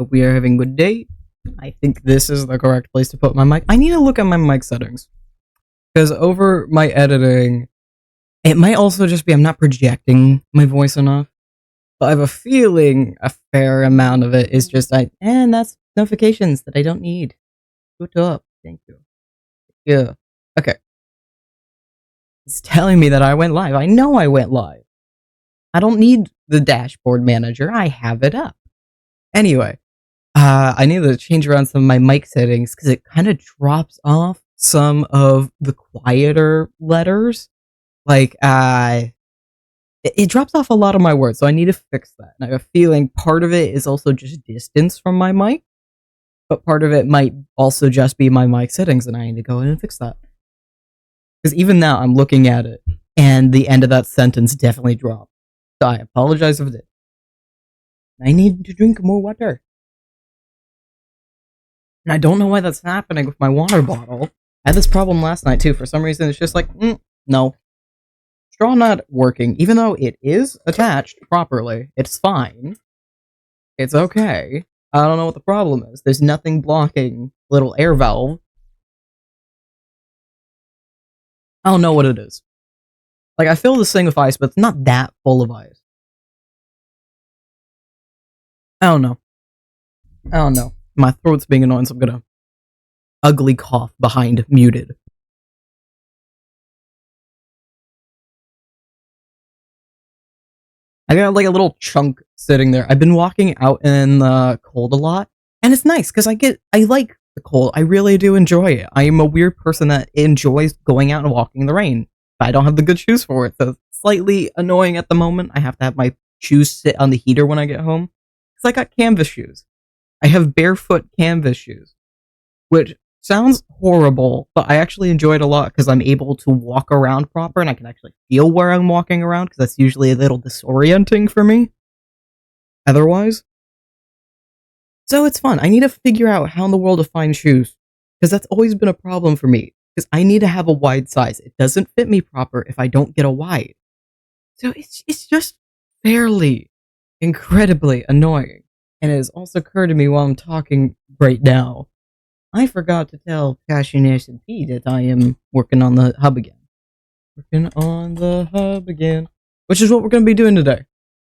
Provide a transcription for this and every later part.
hope we are having a good day. I think this is the correct place to put my mic. I need to look at my mic settings. Because over my editing, it might also just be I'm not projecting my voice enough. But I have a feeling a fair amount of it is just, and that's notifications that I don't need. Shut up. Thank you. Yeah. Okay. It's telling me that I went live. I know I went live. I don't need the dashboard manager. I have it up. Anyway, I need to change around some of my mic settings because it kind of drops off some of the quieter letters. Like, it drops off a lot of my words, so I need to fix that. And I have a feeling part of it is also just distance from my mic, but part of it might also just be my mic settings, and I need to go in and fix that. Because even now, I'm looking at it, and the end of that sentence definitely dropped. So I apologize if it did. I need to drink more water. And I don't know why that's happening with my water bottle. I had this problem last night, too. For some reason, it's just like, no. Straw not working, even though it is attached properly. It's fine. It's okay. I don't know what the problem is. There's nothing blocking little air valve. I don't know what it is. Like, I fill this thing with ice, but it's not that full of ice. I don't know. My throat's being annoying, so I'm gonna ugly cough behind muted. I got like a little chunk sitting there. I've been walking out in the cold a lot, and it's nice because I like the cold. I really do enjoy it. I am a weird person that enjoys going out and walking in the rain. But I don't have the good shoes for it, so it's slightly annoying at the moment. I have to have my shoes sit on the heater when I get home. Because I got canvas shoes. I have barefoot canvas shoes. Which sounds horrible, but I actually enjoy it a lot because I'm able to walk around proper and I can actually feel where I'm walking around because that's usually a little disorienting for me. Otherwise. So it's fun. I need to figure out how in the world to find shoes. Because that's always been a problem for me. Because I need to have a wide size. It doesn't fit me proper if I don't get a wide. So it's just fairly, incredibly annoying. And it has also occurred to me while I'm talking right now, I forgot to tell MutationCIP that I am working on the hub again. Working on the hub again. Which is what we're going to be doing today.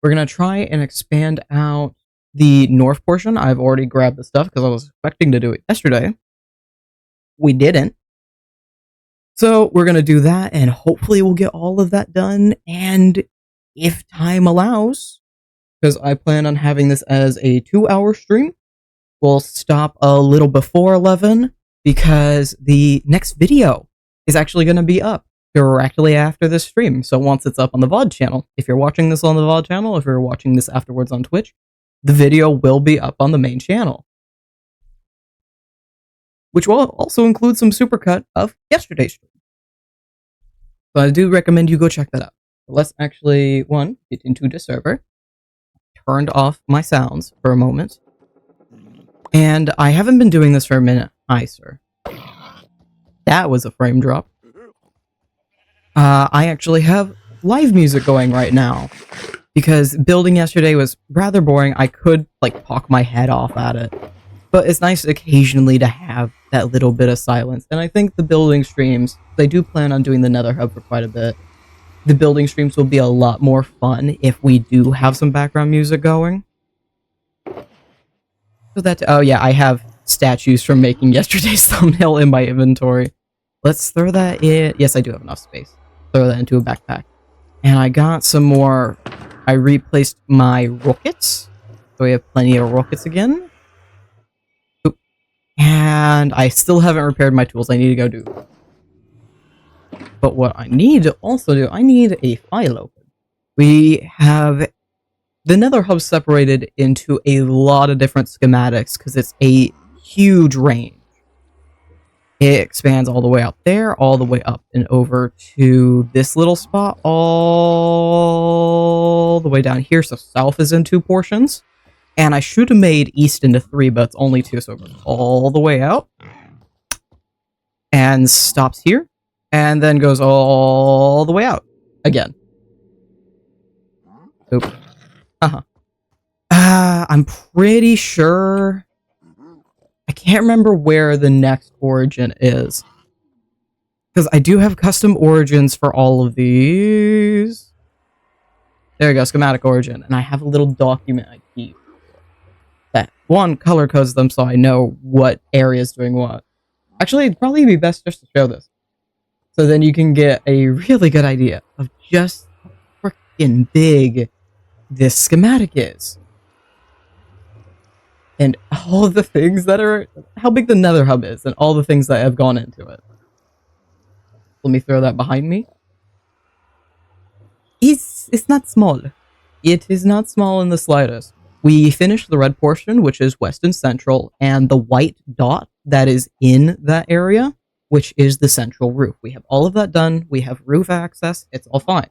We're going to try and expand out the north portion. I've already grabbed the stuff because I was expecting to do it yesterday. We didn't. So we're going to do that, and hopefully we'll get all of that done, and if time allows, because I plan on having this as a 2-hour stream, we'll stop a little before 11, because the next video is actually going to be up directly after this stream, so once it's up on the VOD channel, if you're watching this on the VOD channel, if you're watching this afterwards on Twitch, the video will be up on the main channel. Which will also include some supercut of yesterday's stream. So I do recommend you go check that out. Let's actually, get into the server. Turned off my sounds for a moment. And I haven't been doing this for a minute. Hi, sir. That was a frame drop. I actually have live music going right now. Because building yesterday was rather boring. I could, talk my head off at it. But it's nice occasionally to have that little bit of silence. And I think the building streams, I do plan on doing the Nether Hub for quite a bit. The building streams will be a lot more fun if we do have some background music going. So that, oh yeah, I have statues from making yesterday's thumbnail in my inventory. Let's throw that in. Yes, I do have enough space. Throw that into a backpack. And I got some more. I replaced my rockets. So we have plenty of rockets again. And I still haven't repaired my tools. I need to go do that. But what I need to also do, I need a file open. We have the Nether Hub separated into a lot of different schematics because it's a huge range. It expands all the way out there, all the way up and over to this little spot, all the way down here. So south is in 2 portions. And I should have made east into 3, but it's only 2, so it goes all the way out. And stops here. And then goes all the way out. Again. Oop. I'm pretty sure. I can't remember where the next origin is. Because I do have custom origins for all of these. There we go, schematic origin. And I have a little document I keep that, one, color codes them so I know what area is doing what. Actually, it'd probably be best just to show this. So then you can get a really good idea of just how freaking big this schematic is. And all of the things that are, how big the Nether Hub is, and all the things that have gone into it. Let me throw that behind me. It's not small. It is not small in the slightest. We finished the red portion, which is west and central, and the white dot that is in that area, which is the central roof. We have all of that done. We have roof access. It's all fine.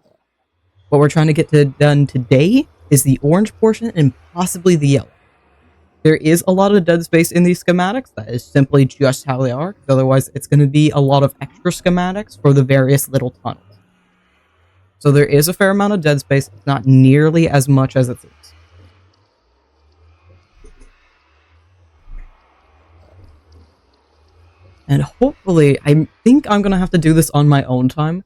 What we're trying to get done today is the orange portion and possibly the yellow. There is a lot of dead space in these schematics. That is simply just how they are. Otherwise, it's going to be a lot of extra schematics for the various little tunnels. So there is a fair amount of dead space. It's not nearly as much as it seems. And hopefully, I think I'm going to have to do this on my own time.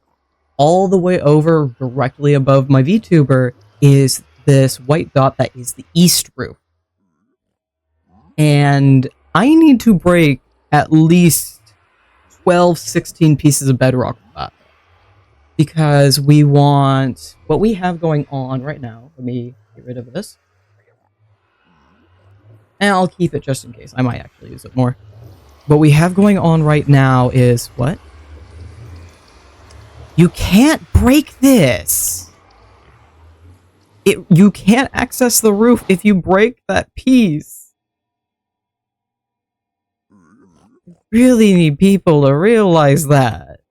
All the way over, directly above my VTuber, is this white dot that is the east roof. And I need to break at least 12, 16 pieces of bedrock for that. Because we want what we have going on right now. Let me get rid of this. And I'll keep it just in case. I might actually use it more. What we have going on right now is what? You can't break this. You can't access the roof if you break that piece. Really need people to realize that.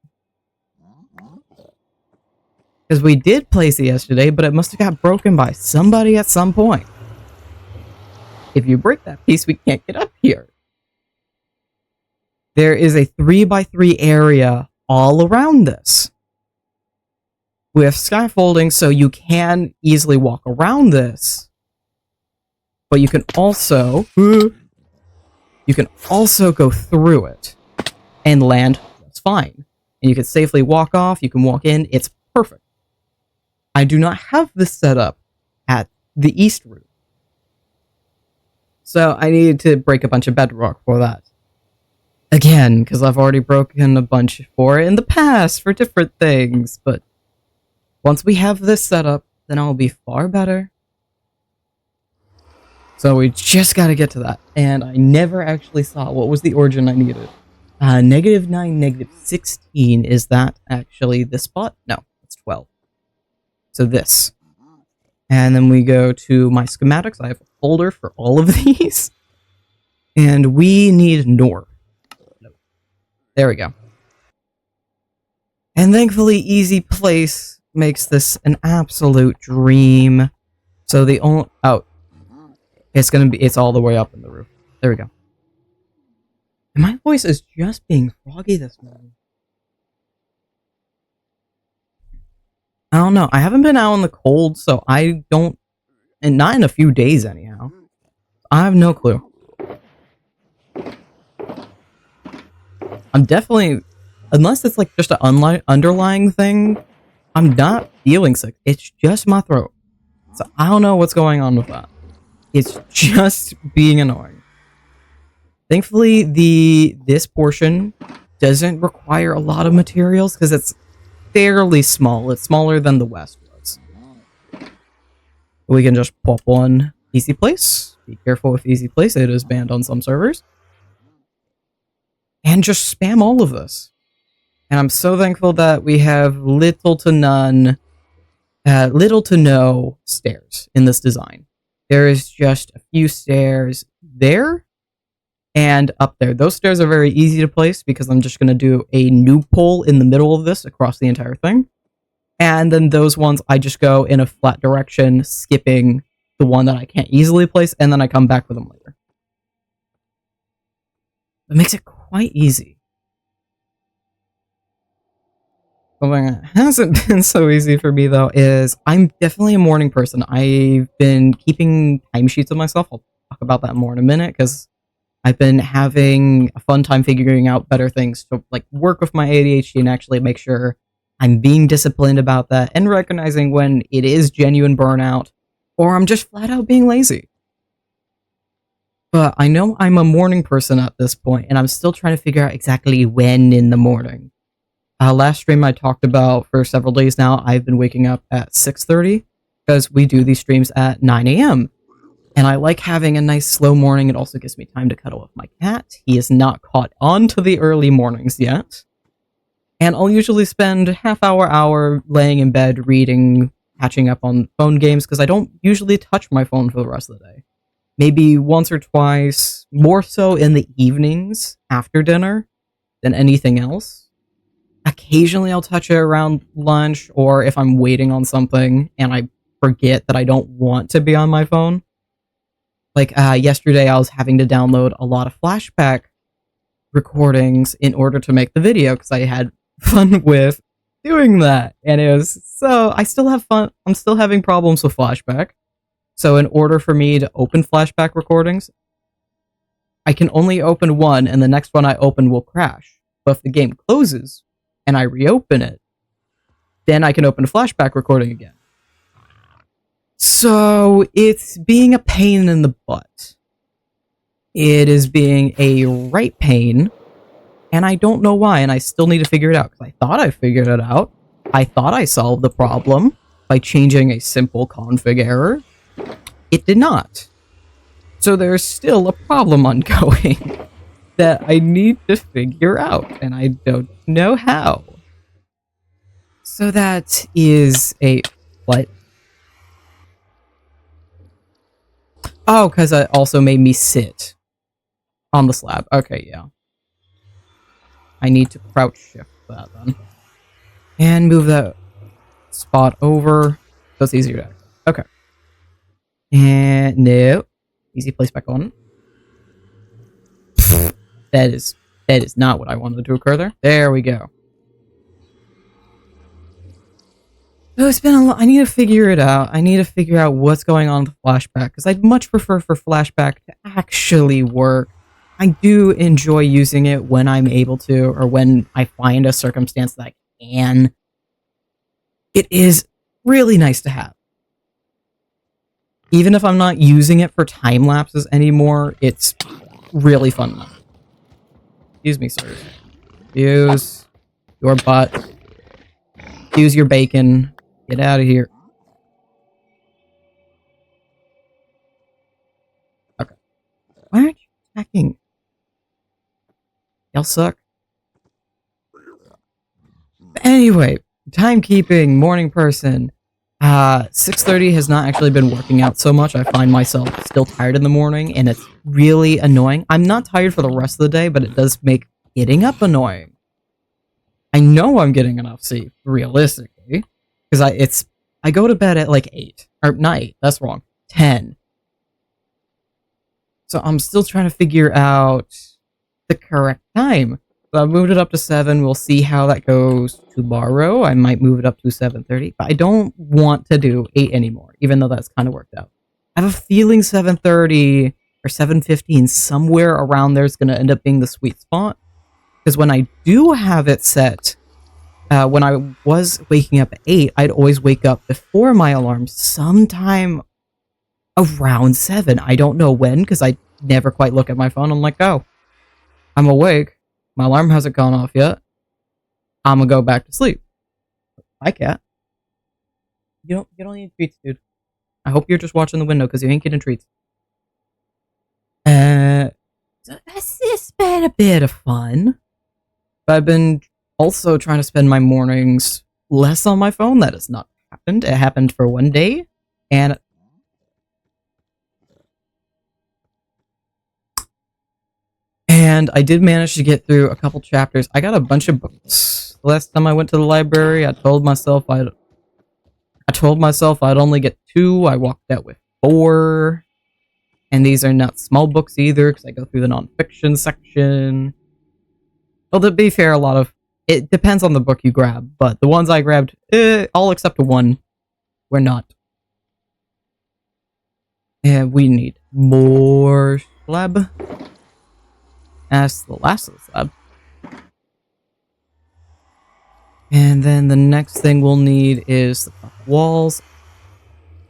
Because we did place it yesterday, but it must have got broken by somebody at some point. If you break that piece, we can't get up here. There is a 3x3 area all around this. We have scaffolding, so you can easily walk around this. But you can also go through it and land just fine. And you can safely walk off, you can walk in, it's perfect. I do not have this set up at the east route. So I needed to break a bunch of bedrock for that. Again, because I've already broken a bunch for it in the past for different things, but once we have this set up, then I'll be far better. So we just gotta get to that. And I never actually saw what was the origin I needed. -9, -16. Is that actually this spot? No, it's 12. So this. And then we go to my schematics. I have a folder for all of these. And we need north. There we go. And thankfully, Easy Place makes this an absolute dream. So the only... Oh. It's all the way up in the roof. There we go. And my voice is just being froggy this morning. I don't know. I haven't been out in the cold, so I don't... And not in a few days, anyhow. I have no clue. I'm definitely... Unless it's like just an underlying thing, I'm not feeling sick. It's just my throat. So I don't know what's going on with that. It's just being annoying. Thankfully, this portion doesn't require a lot of materials because it's fairly small. It's smaller than the west was. We can just pop one Easy Place. Be careful with Easy Place. It is banned on some servers. And just spam all of this. And I'm so thankful that we have little to no stairs in this design. There is just a few stairs there and up there. Those stairs are very easy to place because I'm just going to do a new pole in the middle of this across the entire thing. And then those ones, I just go in a flat direction, skipping the one that I can't easily place, and then I come back with them later. It makes it quite easy. Something that hasn't been so easy for me, though, is I'm definitely a morning person. I've been keeping timesheets of myself. I'll talk about that more in a minute, because I've been having a fun time figuring out better things to like work with my ADHD and actually make sure I'm being disciplined about that and recognizing when it is genuine burnout or I'm just flat out being lazy. But I know I'm a morning person at this point, and I'm still trying to figure out exactly when in the morning. Last stream I talked about for several days now, I've been waking up at 6:30 because we do these streams at 9 a.m. And I like having a nice slow morning. It also gives me time to cuddle with my cat. He is not caught on to the early mornings yet. And I'll usually spend hour laying in bed reading, catching up on phone games, because I don't usually touch my phone for the rest of the day. Maybe once or twice, more so in the evenings after dinner than anything else. Occasionally I'll touch it around lunch, or if I'm waiting on something and I forget that I don't want to be on my phone. Like, yesterday I was having to download a lot of flashback recordings in order to make the video, because I had fun with doing that. And it was, so, I still have fun. I'm still having problems with flashback. So in order for me to open flashback recordings, I can only open one, and the next one I open will crash. But if the game closes, and I reopen it, then I can open a flashback recording again. So, it's being a pain in the butt. It is being a right pain, and I don't know why, and I still need to figure it out, because I thought I figured it out. I thought I solved the problem by changing a simple config error. It did not. So there's still a problem ongoing that I need to figure out, and I don't know how. So that is a... what? Oh, because it also made me sit on the slab. Okay, yeah. I need to crouch shift that then. And move that spot over so it's easier to access. Okay. And no. Easy place back on. That is not what I wanted to occur there. There we go. So it's been a lot. I need to figure it out. I need to figure out what's going on with flashback, because I'd much prefer for flashback to actually work. I do enjoy using it when I'm able to, or when I find a circumstance that I can. It is really nice to have. Even if I'm not using it for time lapses anymore, it's really fun now. Excuse me, sirs. Use your butt. Use your bacon. Get out of here. Okay. Why aren't you attacking? Y'all suck. Anyway, timekeeping, morning person. 6:30 has not actually been working out so much. I find myself still tired in the morning, and it's really annoying. I'm not tired for the rest of the day, but it does make getting up annoying. I know I'm getting enough sleep, realistically, because I go to bed at like 8, or not 8, that's wrong, 10. So I'm still trying to figure out the correct time. So I moved it up to 7. We'll see how that goes tomorrow. I might move it up to 7:30, but I don't want to do 8 anymore, even though that's kind of worked out. I have a feeling 7:30 or 7:15, somewhere around there, is going to end up being the sweet spot. Because when I do have it set, when I was waking up at 8, I'd always wake up before my alarm, sometime around 7. I don't know when, because I never quite look at my phone. I'm like, oh, I'm awake. My alarm hasn't gone off yet. I'm gonna go back to sleep. Hi, cat. You don't need treats, dude. I hope you're just watching the window, because you ain't getting treats. So it's been a bit of fun. But I've been also trying to spend my mornings less on my phone. That has not happened. It happened for one day, and I did manage to get through a couple chapters. I got a bunch of books. The last time I went to the library, I told myself I'd only get 2. I walked out with 4. And these are not small books either, because I go through the nonfiction section. Well, to be fair, a lot of It depends on the book you grab, but the ones I grabbed, all except one, were not. And we need more slab. That's the last of the slab. And then the next thing we'll need is the walls.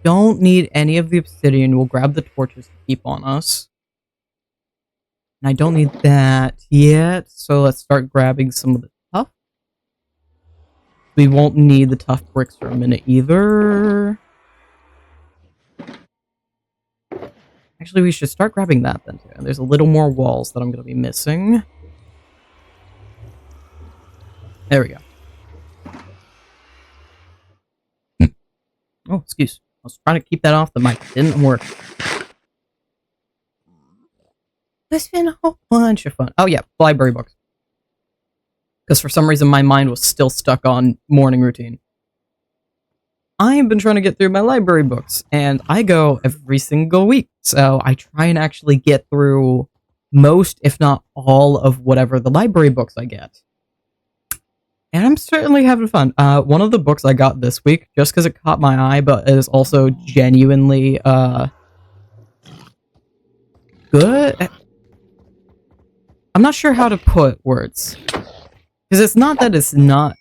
Don't need any of the obsidian. We'll grab the torches to keep on us. And I don't need that yet, so let's start grabbing some of the tough. We won't need the tough bricks for a minute either. Actually, we should start grabbing that then too. There's a little more walls that I'm going to be missing. There we go. Oh, excuse. I was trying to keep that off the mic. It didn't work. It's been a whole bunch of fun. Oh yeah, library books. Because for some reason my mind was still stuck on morning routine. I've been trying to get through my library books, and I go every single week. So I try and actually get through most, if not all, of whatever the library books I get. And I'm certainly having fun. One of the books I got this week, just because it caught my eye, but is also genuinely good. I'm not sure how to put words. Because it's not that it's not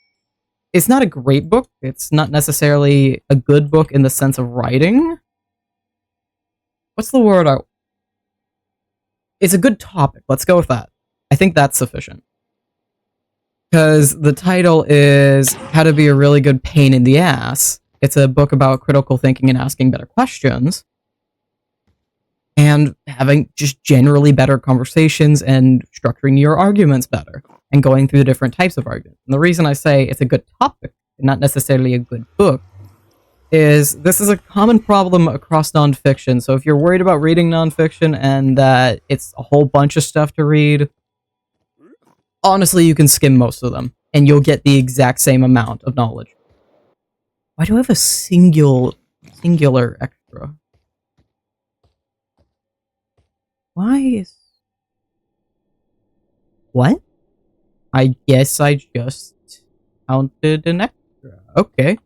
a great book. It's not necessarily a good book in the sense of writing. What's the word? It's a good topic. Let's go with that. I think that's sufficient. Because the title is How to Be a Really Good Pain in the Ass. It's a book about critical thinking and asking better questions. And having just generally better conversations and structuring your arguments better. And going through the different types of arguments. And the reason I say it's a good topic, and not necessarily a good book, is this is a common problem across nonfiction. So if you're worried about reading nonfiction and that it's a whole bunch of stuff to read, honestly, you can skim most of them, and you'll get the exact same amount of knowledge. Why do I have a singular extra? Why is... What? I guess I just counted an extra. Okay.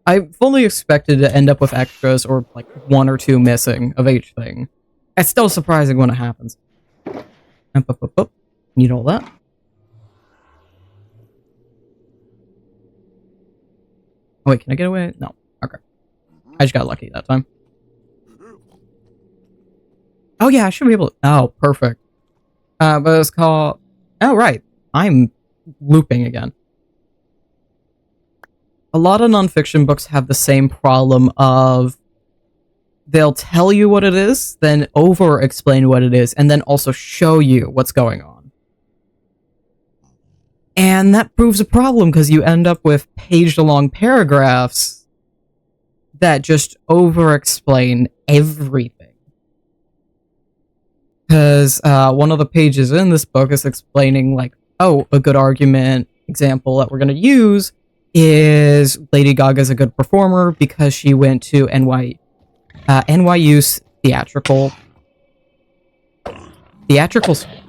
I fully expected to end up with extras or like 1 or 2 missing of each thing. It's still surprising when it happens. Need all that. Oh, wait, can I get away? No. Okay. I just got lucky that time. Oh yeah, I should be able to... Oh, perfect. But it's called... Oh, right. I'm looping again. A lot of nonfiction books have the same problem of they'll tell you what it is, then over-explain what it is, and then also show you what's going on. And that proves a problem because you end up with page-long paragraphs that just over-explain everything. Because one of the pages in this book is explaining, like, oh, a good argument example that we're going to use is Lady Gaga's a good performer because she went to NYU's theatrical school.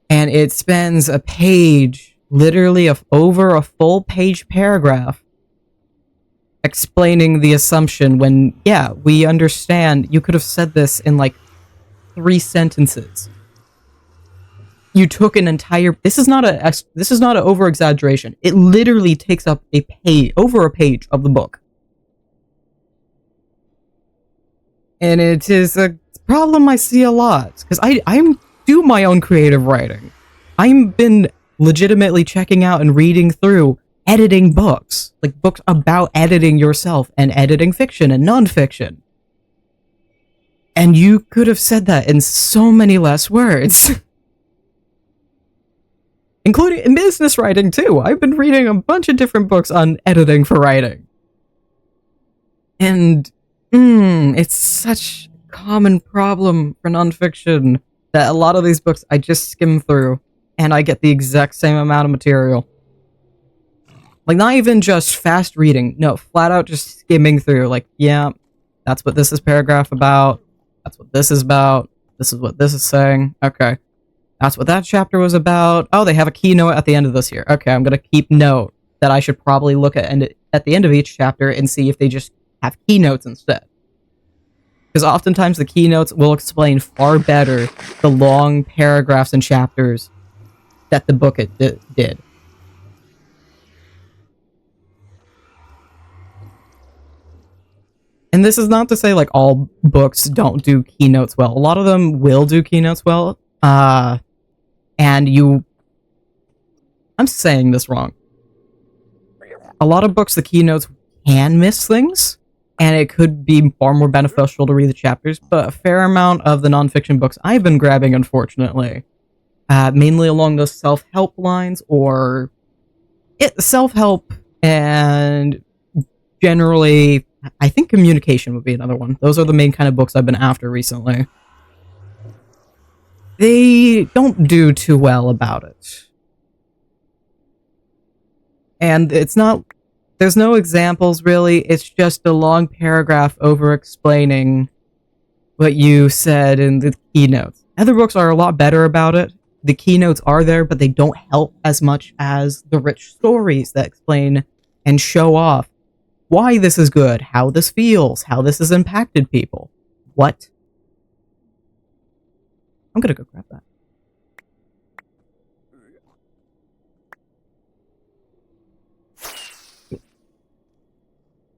And it spends a page, literally over a full page paragraph, explaining the assumption when, yeah, we understand you could have said this in like 3 sentences. You took an entire... This is not an over-exaggeration. It literally takes up over a page of the book. And it is a problem I see a lot, because I do my own creative writing. I've been legitimately checking out and reading through editing books, like books about editing yourself and editing fiction and nonfiction. And you could have said that in so many less words. Including in business writing too. I've been reading a bunch of different books on editing for writing. And it's such a common problem for nonfiction that a lot of these books I just skim through and I get the exact same amount of material. Like, not even just fast reading. No, flat out just skimming through. Like, yeah, that's what this is paragraph about. That's what this is about. This is what this is saying. Okay. That's what that chapter was about. Oh, they have a keynote at the end of this here. Okay, I'm gonna keep note that I should probably look at the end of each chapter and see if they just have keynotes instead. Because oftentimes the keynotes will explain far better the long paragraphs and chapters that the book did. And this is not to say, like, all books don't do keynotes well. A lot of them will do keynotes well. And I'm saying this wrong. A lot of books, the keynotes can miss things, and it could be far more beneficial to read the chapters, but a fair amount of the nonfiction books I've been grabbing, unfortunately, mainly along those self-help lines, or self-help, and generally, I think communication would be another one. Those are the main kind of books I've been after recently. They don't do too well about it. And it's not... There's no examples, really. It's just a long paragraph over-explaining what you said in the keynotes. Other books are a lot better about it. The keynotes are there, but they don't help as much as the rich stories that explain and show off why this is good, how this feels, how this has impacted people. What? I'm gonna go grab that.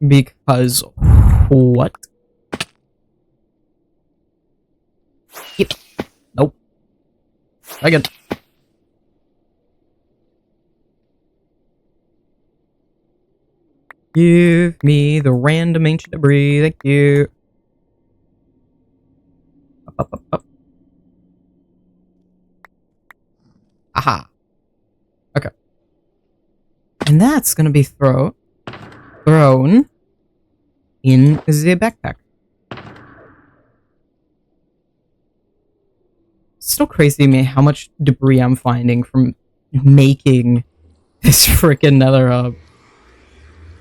Because what? Yep. Nope. Again. Give me the random ancient debris. Thank you. Up. Aha. Okay. And that's gonna be thrown in the backpack. It's still crazy to me how much debris I'm finding from making this freaking Nether Hub.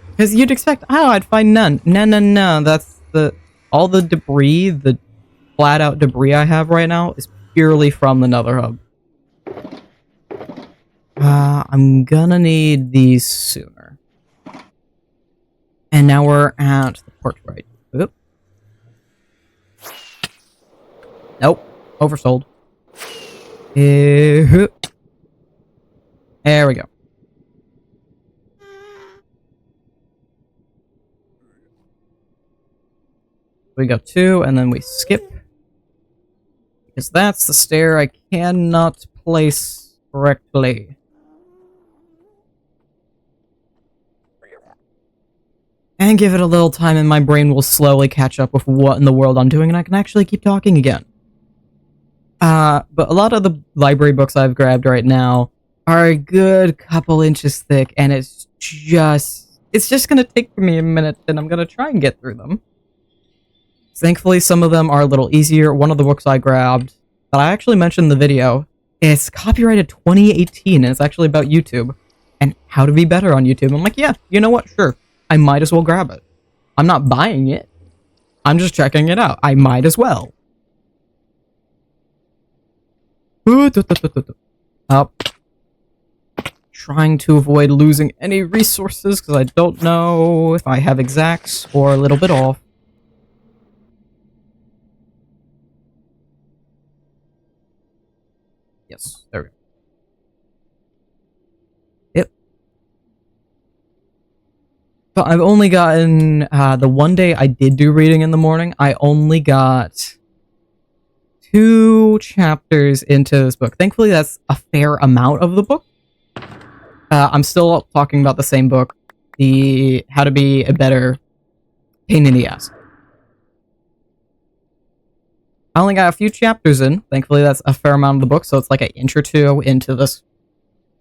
Because you'd expect, oh, I'd find none. No. That's all the debris, the flat out debris I have right now is purely from the Nether Hub. I'm gonna need these sooner. And now we're at the porch right. Oop. Nope. Oversold. There we go. We go 2, and then we skip. Because that's the stair I cannot place correctly. And give it a little time and my brain will slowly catch up with what in the world I'm doing and I can actually keep talking again. But a lot of the library books I've grabbed right now are a good couple inches thick and it's just gonna take me a minute and I'm gonna try and get through them. Thankfully, some of them are a little easier. One of the books I grabbed that I actually mentioned in the video, it's copyrighted 2018 and it's actually about YouTube and how to be better on YouTube. I'm like, yeah, you know what? Sure. I might as well grab it. I'm not buying it. I'm just checking it out. I might as well. Up. Trying to avoid losing any resources because I don't know if I have exacts or a little bit off. Yes, there we go. Yep. So I've only gotten, the one day I did do reading in the morning, I only got 2 chapters into this book. Thankfully, that's a fair amount of the book. I'm still talking about the same book, the How to Be a Better Pain in the Ass. I only got a few chapters in. Thankfully, that's a fair amount of the book, so it's like an inch or 2 into this.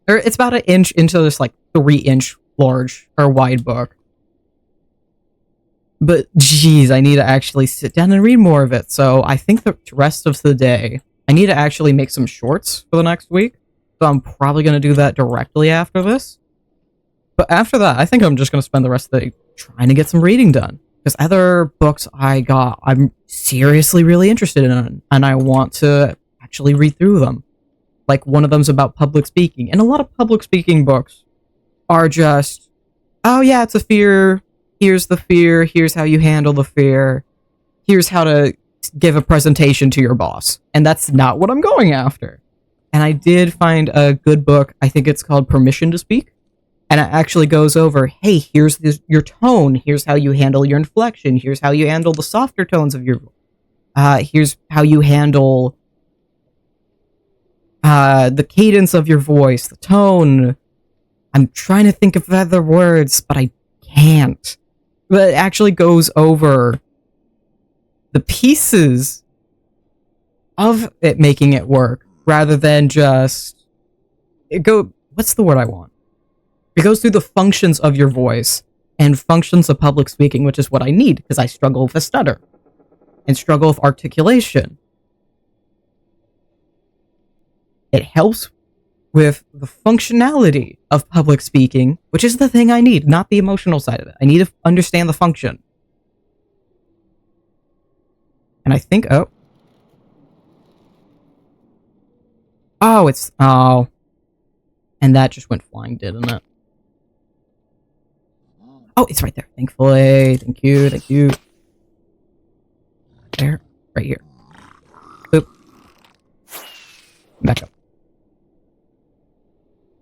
Or it's about an inch into this, like, 3-inch large or wide book. But, geez, I need to actually sit down and read more of it. So I think the rest of the day, I need to actually make some shorts for the next week. So I'm probably going to do that directly after this. But after that, I think I'm just going to spend the rest of the day trying to get some reading done. Because other books I'm seriously really interested in, and I want to actually read through them. Like, one of them's about public speaking. And a lot of public speaking books are just, oh yeah, it's a fear. Here's the fear. Here's how you handle the fear. Here's how to give a presentation to your boss. And that's not what I'm going after. And I did find a good book. I think it's called Permission to Speak. And it actually goes over, hey, here's your tone. Here's how you handle your inflection. Here's how you handle the softer tones of your voice. Here's how you handle the cadence of your voice, the tone. I'm trying to think of other words, but I can't. But it actually goes over the pieces of it making it work, rather than just what's the word I want? It goes through the functions of your voice and functions of public speaking, which is what I need, because I struggle with a stutter and struggle with articulation. It helps with the functionality of public speaking, which is the thing I need, not the emotional side of it. I need to understand the function. And I think, oh, and that just went flying, didn't it? Oh, it's right there. Thankfully. Thank you. There. Right here. Boop. Back up.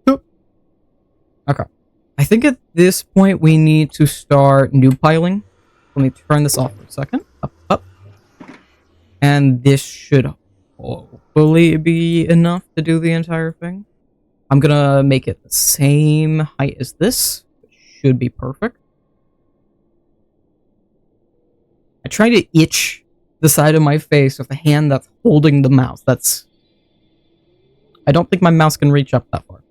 Boop. Okay. I think at this point we need to start noob piling. Let me turn this off for a second. Up. And this should hopefully be enough to do the entire thing. I'm gonna make it the same height as this. It should be perfect. I try to itch the side of my face with a hand that's holding the mouse. I don't think my mouse can reach up that far.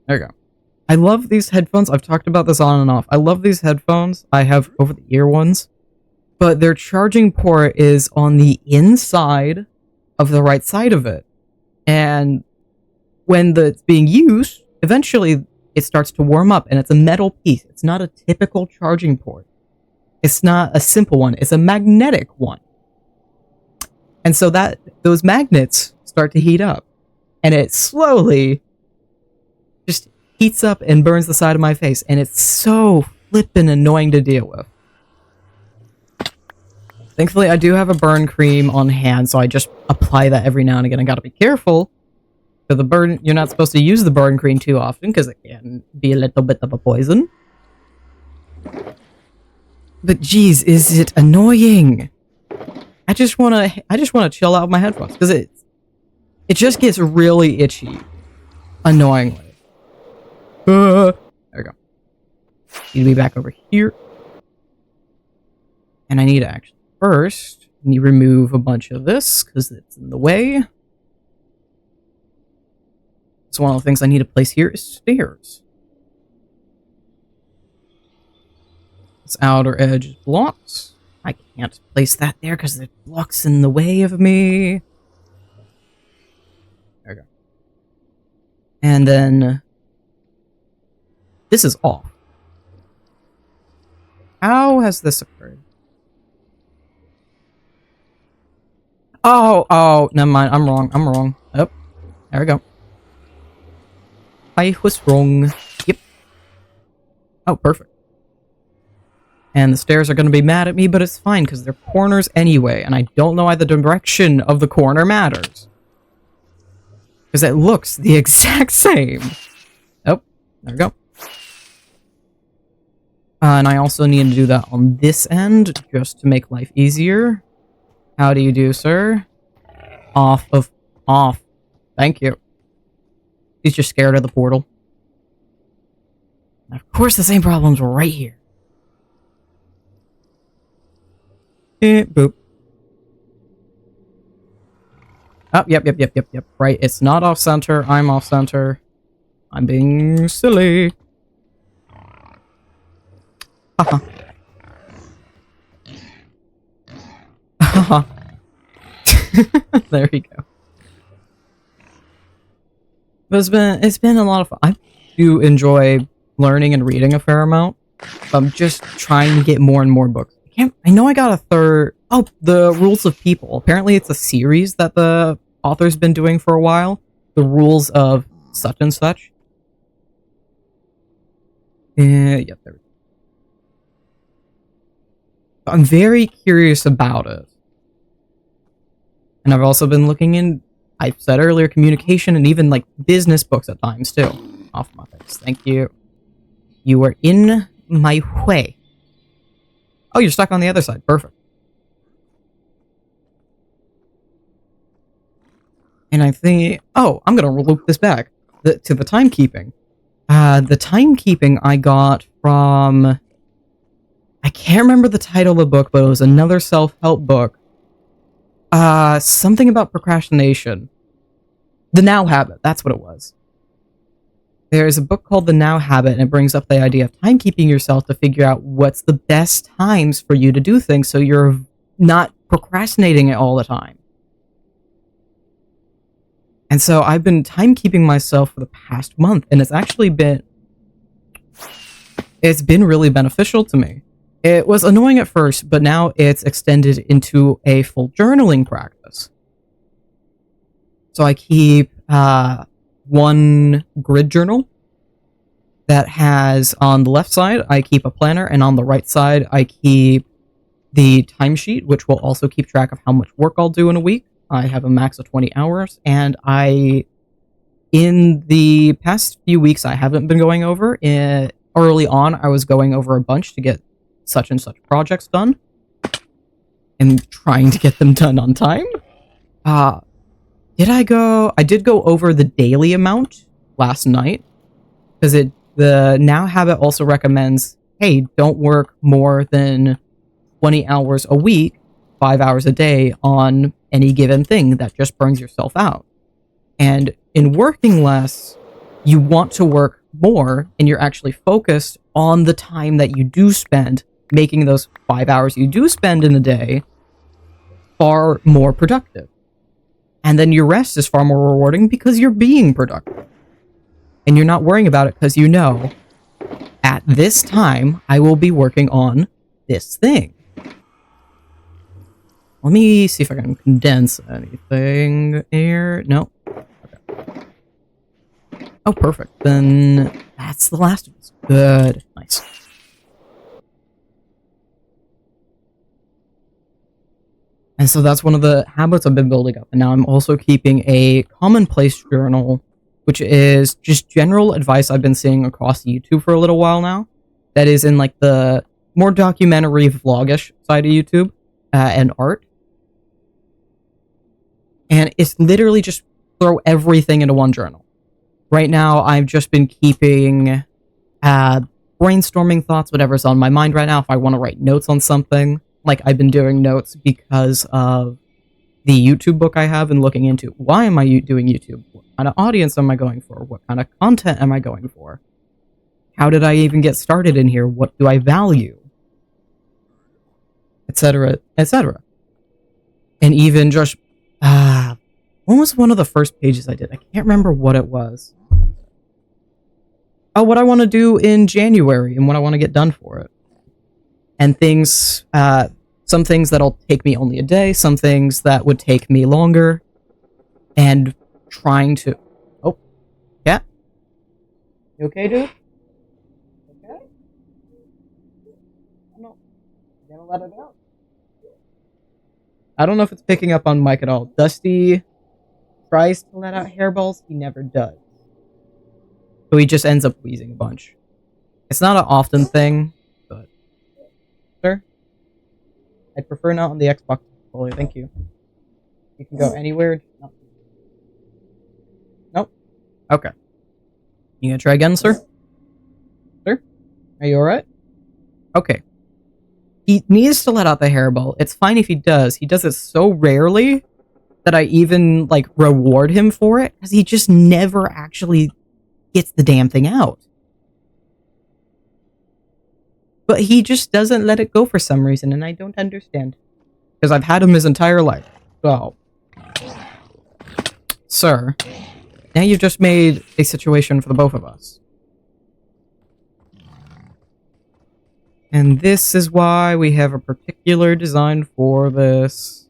There you go. I love these headphones. I've talked about this on and off. I love these headphones. I have over-the-ear ones. But their charging port is on the inside of the right side of it. And when it's being used, eventually it starts to warm up, and it's a metal piece. It's not a typical charging port. It's not a simple one. It's a magnetic one. And so those magnets start to heat up, and it slowly just heats up and burns the side of my face, and it's so flippin' annoying to deal with. Thankfully, I do have a burn cream on hand, so I just apply that every now and again. I gotta be careful. So you're not supposed to use the burn cream too often, because it can be a little bit of a poison. But geez, is it annoying? I just wanna chill out with my headphones, because it just gets really itchy. Annoyingly. There we go. Need to be back over here. And I need to actually first remove a bunch of this, because it's in the way. So one of the things I need to place here is stairs. This outer edge is blocked. I can't place that there because it blocks in the way of me. There we go. And then this is off. How has this occurred? Oh, never mind. I'm wrong. Oh, there we go. I was wrong. Yep. Oh, perfect. And the stairs are going to be mad at me, but it's fine, because they're corners anyway, and I don't know why the direction of the corner matters. Because it looks the exact same. Oh, there we go. And I also need to do that on this end, just to make life easier. How do you do, sir? Off. Thank you. He's just scared of the portal. And of course, the same problem's right here. Boop. Oh, yep. Right, it's not off-center. I'm off-center. I'm being silly. Haha. Haha. There you go. But it's been a lot of fun. I do enjoy learning and reading a fair amount. I'm just trying to get more and more books. I know I got a third... Oh, The Rules of People. Apparently it's a series that the author's been doing for a while. The rules of such and such. Yep, there we go. I'm very curious about it. And I've also been looking in, I said earlier, communication and even like business books at times too. Off my face. Thank you. You are in my way. Oh, you're stuck on the other side. Perfect. And I think... Oh, I'm going to loop this back to the timekeeping. The timekeeping I got from... I can't remember the title of the book, but it was another self-help book. Something about procrastination. The Now Habit. That's what it was. There's a book called The Now Habit, and it brings up the idea of timekeeping yourself to figure out what's the best times for you to do things so you're not procrastinating it all the time. And so I've been timekeeping myself for the past month, and it's actually been... It's been really beneficial to me. It was annoying at first, but now it's extended into a full journaling practice. So I keep one grid journal that has, on the left side, I keep a planner, and on the right side, I keep the timesheet, which will also keep track of how much work I'll do in a week. I have a max of 20 hours, and in the past few weeks, I haven't been going over. Early on, I was going over a bunch to get such and such projects done, and trying to get them done on time. I did go over the daily amount last night, because the Now Habit also recommends, hey, don't work more than 20 hours a week, 5 hours a day on any given thing. That just burns yourself out. And in working less, you want to work more, and you're actually focused on the time that you do spend, making those 5 hours you do spend in a day far more productive. And then your rest is far more rewarding because you're being productive. And you're not worrying about it because you know, at this time, I will be working on this thing. Let me see if I can condense anything here. No. Okay. Oh, perfect. Then that's the last of us. Good. Nice. And so that's one of the habits I've been building up. And now I'm also keeping a commonplace journal, which is just general advice I've been seeing across YouTube for a little while now. That is in like the more documentary vlogish side of YouTube and art. And it's literally just throw everything into one journal. Right now, I've just been keeping brainstorming thoughts, whatever's on my mind right now. If I want to write notes on something, like I've been doing notes because of the YouTube book I have and looking into why am I doing YouTube? What kind of audience am I going for? What kind of content am I going for? How did I even get started in here? What do I value? Etc., etc. And even just, when was one of the first pages I did? I can't remember what it was. Oh, what I want to do in January and what I want to get done for it. And things, some things that'll take me only a day, some things that would take me longer, and trying to... Oh, yeah? You okay, dude? Okay? No, you gonna let it out? I don't know if it's picking up on mic at all. Dusty tries to let out hairballs, he never does. So he just ends up wheezing a bunch. It's not an often thing, but... Sure? I'd prefer not on the Xbox controller, thank you. You can go anywhere. No. Nope. Okay. You gonna try again, sir? Sir? Are you alright? Okay. He needs to let out the hairball. It's fine if he does. He does it so rarely that I even, like, reward him for it, because he just never actually gets the damn thing out. But he just doesn't let it go for some reason, and I don't understand. Because I've had him his entire life. So, sir, now you've just made a situation for the both of us. And this is why we have a particular design for this.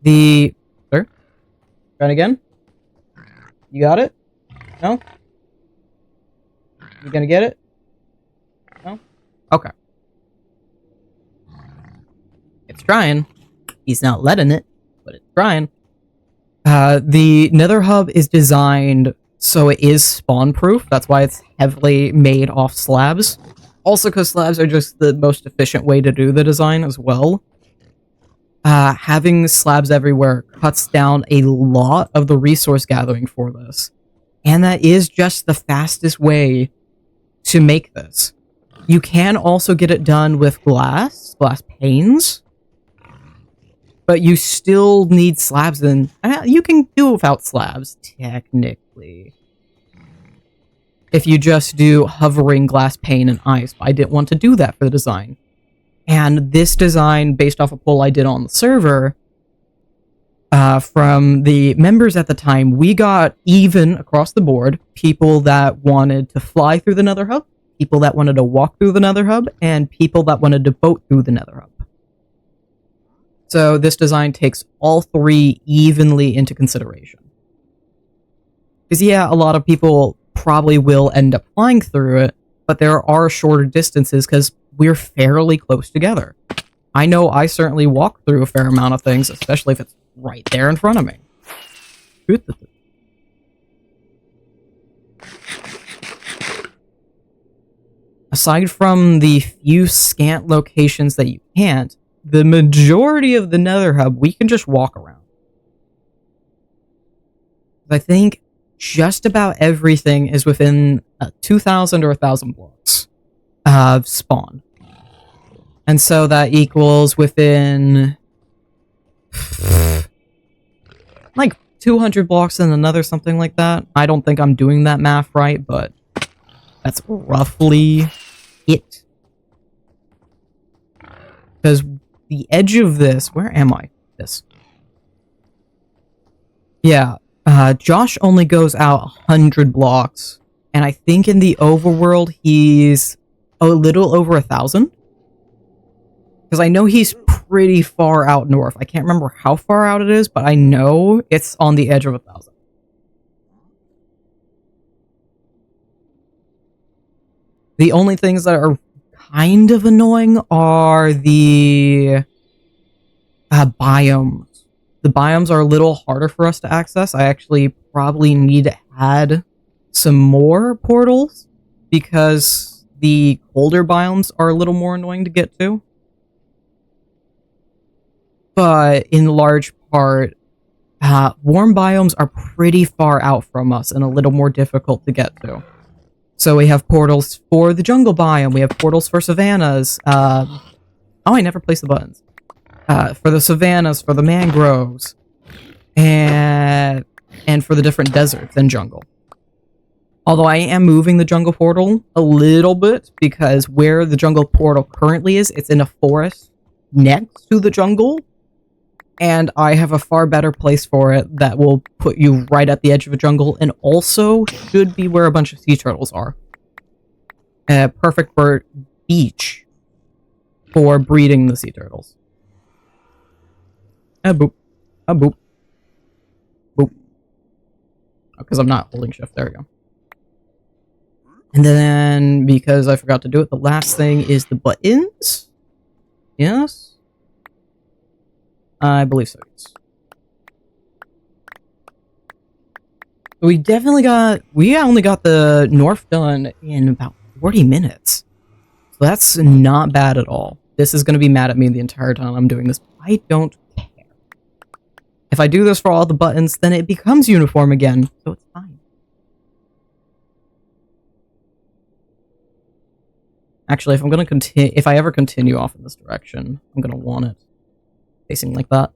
Sir? Try it again. You got it? No? You gonna get it? No? Okay. It's trying. He's not letting it, but it's trying. The Nether Hub is designed so it is spawn-proof. That's why it's heavily made off slabs. Also because slabs are just the most efficient way to do the design as well. Having slabs everywhere cuts down a lot of the resource gathering for this. And that is just the fastest way to make this. You can also get it done with glass panes. But you still need slabs, and you can do without slabs, technically. If you just do hovering glass pane and ice. But I didn't want to do that for the design. And this design, based off a poll I did on the server, from the members at the time, we got even across the board. People that wanted to fly through the Nether Hub, people that wanted to walk through the Nether Hub, and people that wanted to boat through the Nether Hub. So this design takes all three evenly into consideration. Because yeah, a lot of people probably will end up flying through it, but there are shorter distances because we're fairly close together. I know I certainly walk through a fair amount of things, especially if it's right there in front of me. Aside from the few scant locations that you can't, the majority of the Nether Hub, we can just walk around. I think just about everything is within 2,000 or 1,000 blocks of spawn. And so that equals within like 200 blocks and another something like that. I don't think I'm doing that math right, but that's roughly it. Because the edge of this, where am I? This. Yeah, Josh only goes out 100 blocks, and I think in the overworld he's a little over 1,000. Because I know he's pretty far out north. I can't remember how far out it is, but I know it's on the edge of 1,000. The only things that are kind of annoying are the biomes. The biomes are a little harder for us to access. I actually probably need to add some more portals because the colder biomes are a little more annoying to get to. But in large part, warm biomes are pretty far out from us and a little more difficult to get to. So we have portals for the jungle biome, we have portals for savannas. Oh, I never placed the buttons. For the savannas, for the mangroves, and for the different deserts and jungle. Although I am moving the jungle portal a little bit, because where the jungle portal currently is, it's in a forest next to the jungle, and I have a far better place for it that will put you right at the edge of a jungle, and also should be where a bunch of sea turtles are. A perfect beach for breeding the sea turtles. Boop. Boop. Boop. Because I'm not holding shift. There we go. And then, because I forgot to do it, the last thing is the buttons. Yes? I believe so, yes. We only got the north done in about 40 minutes. So that's not bad at all. This is going to be mad at me the entire time I'm doing this. I don't care. If I do this for all the buttons, then it becomes uniform again, so it's fine. Actually, if I ever continue off in this direction, I'm going to want it facing like that.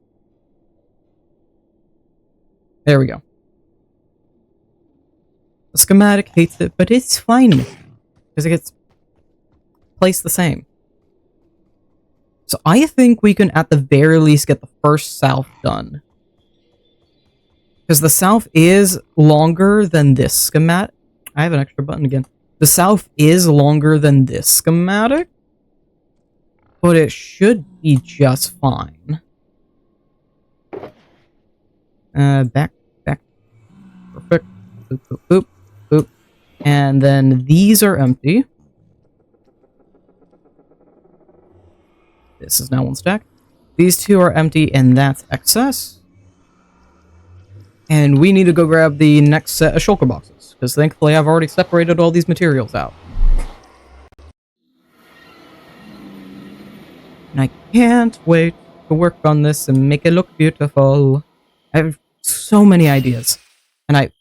There we go. The schematic hates it, but it's fine because it gets placed the same. So I think we can at the very least get the first south done. Because the south is longer than this schematic. I have an extra button again. The south is longer than this schematic, but it should be just fine. Back. boop, boop, boop, boop. And then these are empty. This is now one stack. These two are empty, and that's excess. And we need to go grab the next set of shulker boxes, because thankfully I've already separated all these materials out. And I can't wait to work on this and make it look beautiful. I have so many ideas. And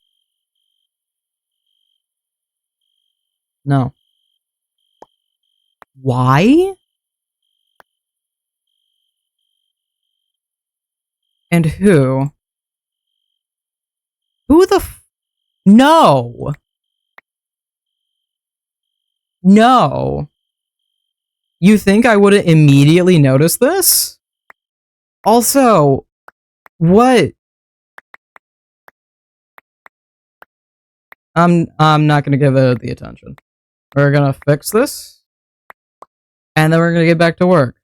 No. Why? And who? Who the No! No! You think I wouldn't immediately notice this? Also, what? I'm not gonna give it the attention. We're gonna fix this, and then we're gonna get back to work.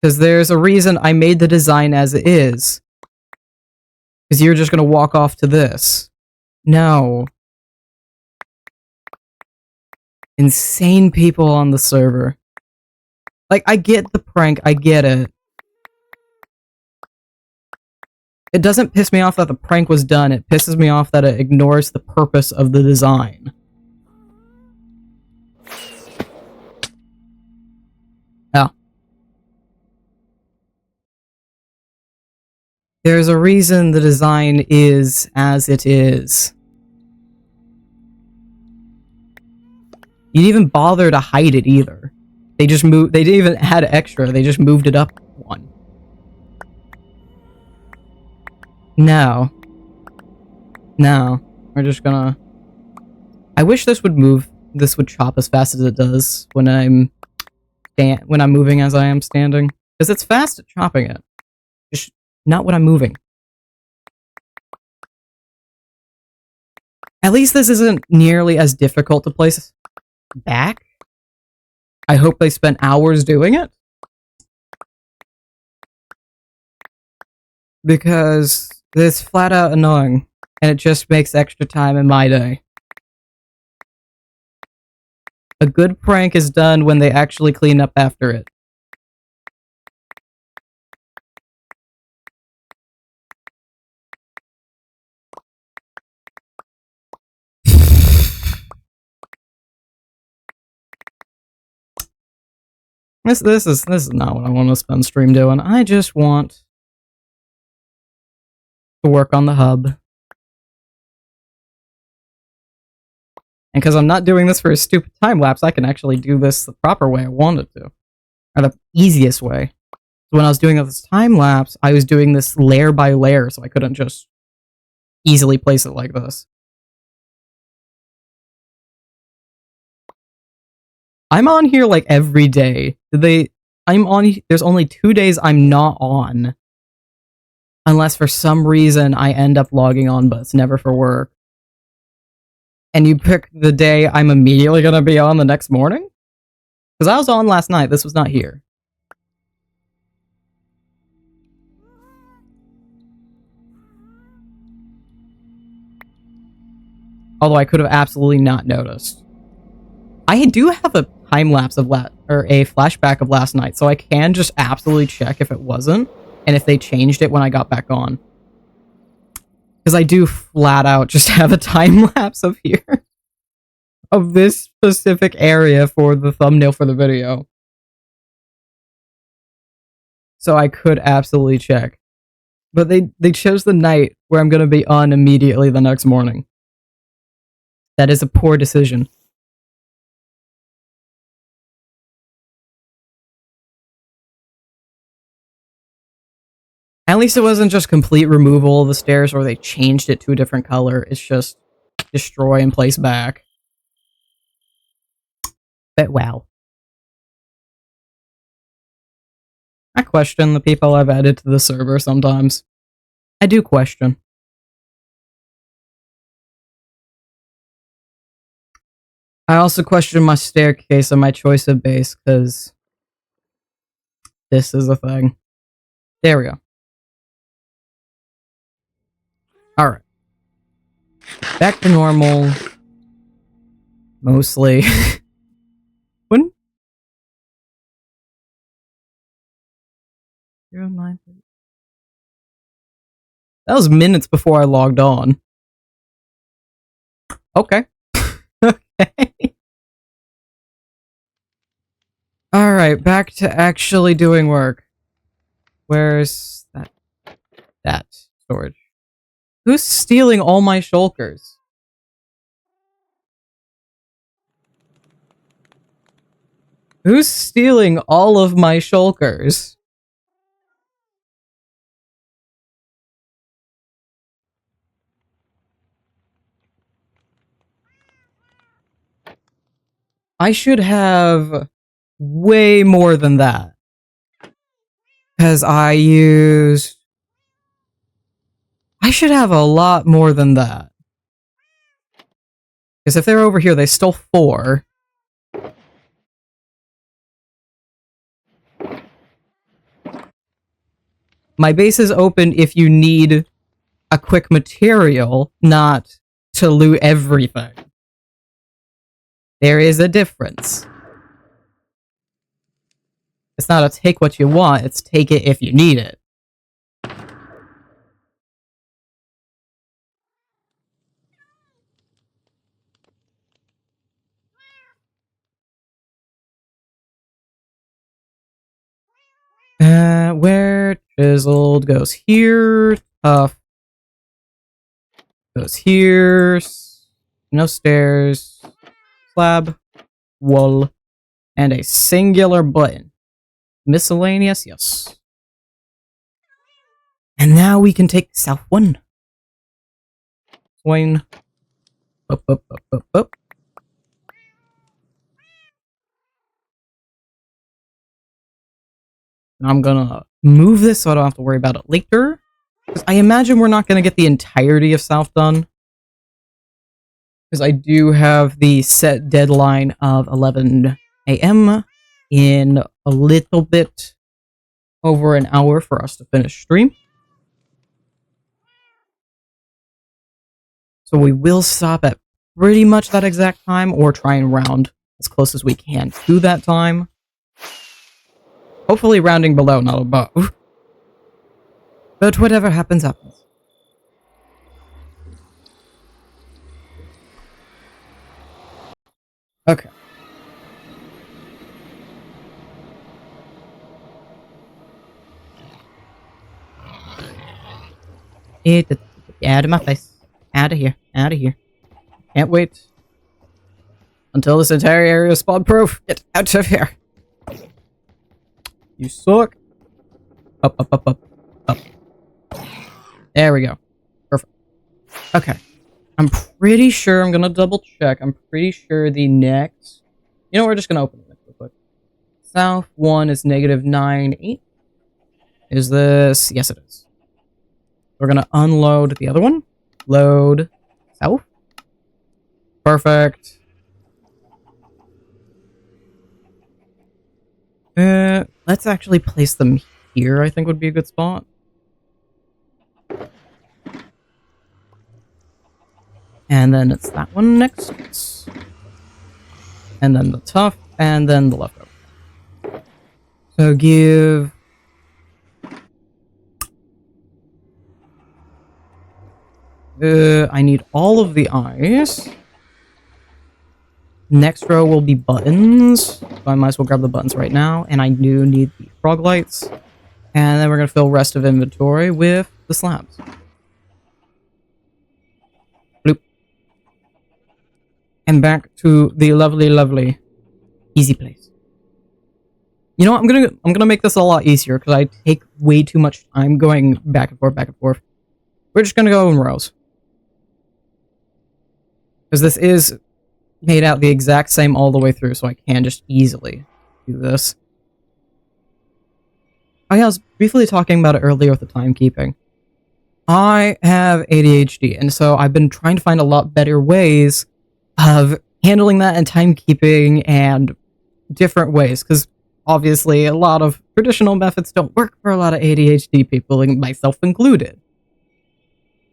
Because there's a reason I made the design as it is. Because you're just gonna walk off to this. No. Insane people on the server. Like, I get the prank, I get it. It doesn't piss me off that the prank was done, it pisses me off that it ignores the purpose of the design. Yeah. There's a reason the design is as it is. You didn't even bother to hide it either. They just moved, they didn't even add extra, they just moved it up one. No. No. We're just gonna... I wish this would move, this would chop as fast as it does when I'm moving as I am standing. Because it's fast at chopping it. Just not when I'm moving. At least this isn't nearly as difficult to place back. I hope they spent hours doing it. Because it's flat out annoying, and it just makes extra time in my day. A good prank is done when they actually clean up after it. This is not what I want to spend stream doing. I just want to work on the hub. And because I'm not doing this for a stupid time lapse, I can actually do this the proper way I wanted to. Or the easiest way. So when I was doing this time lapse, I was doing this layer by layer, so I couldn't just easily place it like this. I'm on here like every day. There's only 2 days I'm not on. Unless for some reason I end up logging on, but it's never for work. And you pick the day I'm immediately gonna be on the next morning? Because I was on last night, this was not here. Although I could have absolutely not noticed. I do have a time lapse of a flashback of last night, so I can just absolutely check if it wasn't, and if they changed it when I got back on. Because I do flat out just have a time lapse of here. Of this specific area for the thumbnail for the video. So I could absolutely check. But they chose the night where I'm going to be on immediately the next morning. That is a poor decision. At least it wasn't just complete removal of the stairs or they changed it to a different color. It's just destroy and place back. But wow. I question the people I've added to the server sometimes. I do question. I also question my staircase and my choice of base, because this is a thing. There we go. Alright. Back to normal. Mostly. When? 09. That was minutes before I logged on. Okay. Okay. Alright, back to actually doing work. Where's that storage? Who's stealing all my shulkers? Who's stealing all of my shulkers? I should have way more than that. Because I should have a lot more than that. Because if they're over here, they stole 4. My base is open if you need a quick material, not to loot everything. There is a difference. It's not a take what you want, it's take it if you need it. Where chiseled goes here, tough goes here, no stairs, slab, wool, and a singular button. Miscellaneous, yes. And now we can take south 1. Swing. Up, up, up, up, up. I'm gonna move this so I don't have to worry about it later. Because I imagine we're not gonna get the entirety of south done. Because I do have the set deadline of 11 a.m. in a little bit over an hour for us to finish stream. So we will stop at pretty much that exact time, or try and round as close as we can to that time. Hopefully rounding below, not above. But whatever happens, happens. Okay. Out of my face. Out of here. Out of here. Can't wait until this entire area is spawn proof. Get out of here. You suck. Up, up, up, up, up. There we go. Perfect. Okay. I'm pretty sure, I'm gonna double check. I'm pretty sure the next... You know, we're just gonna open it real quick. South 1 is -9.8. Is this... Yes, it is. We're gonna unload the other one. Load south. Perfect. Let's actually place them here, I think would be a good spot. And then it's that one next. And then the tough, and then the leftover. So give... I need all of the eyes. Next row will be buttons. So I might as well grab the buttons right now. And I do need the frog lights. And then we're going to fill rest of inventory with the slabs. Bloop. And back to the lovely, lovely easy place. You know what? I'm gonna make this a lot easier because I take way too much time going back and forth, back and forth. We're just gonna go in rows. Because this is made out the exact same all the way through, so I can just easily do this. Oh yeah, I was briefly talking about it earlier with the timekeeping. I have ADHD, and so I've been trying to find a lot better ways of handling that and timekeeping and different ways, because obviously a lot of traditional methods don't work for a lot of ADHD people, myself included.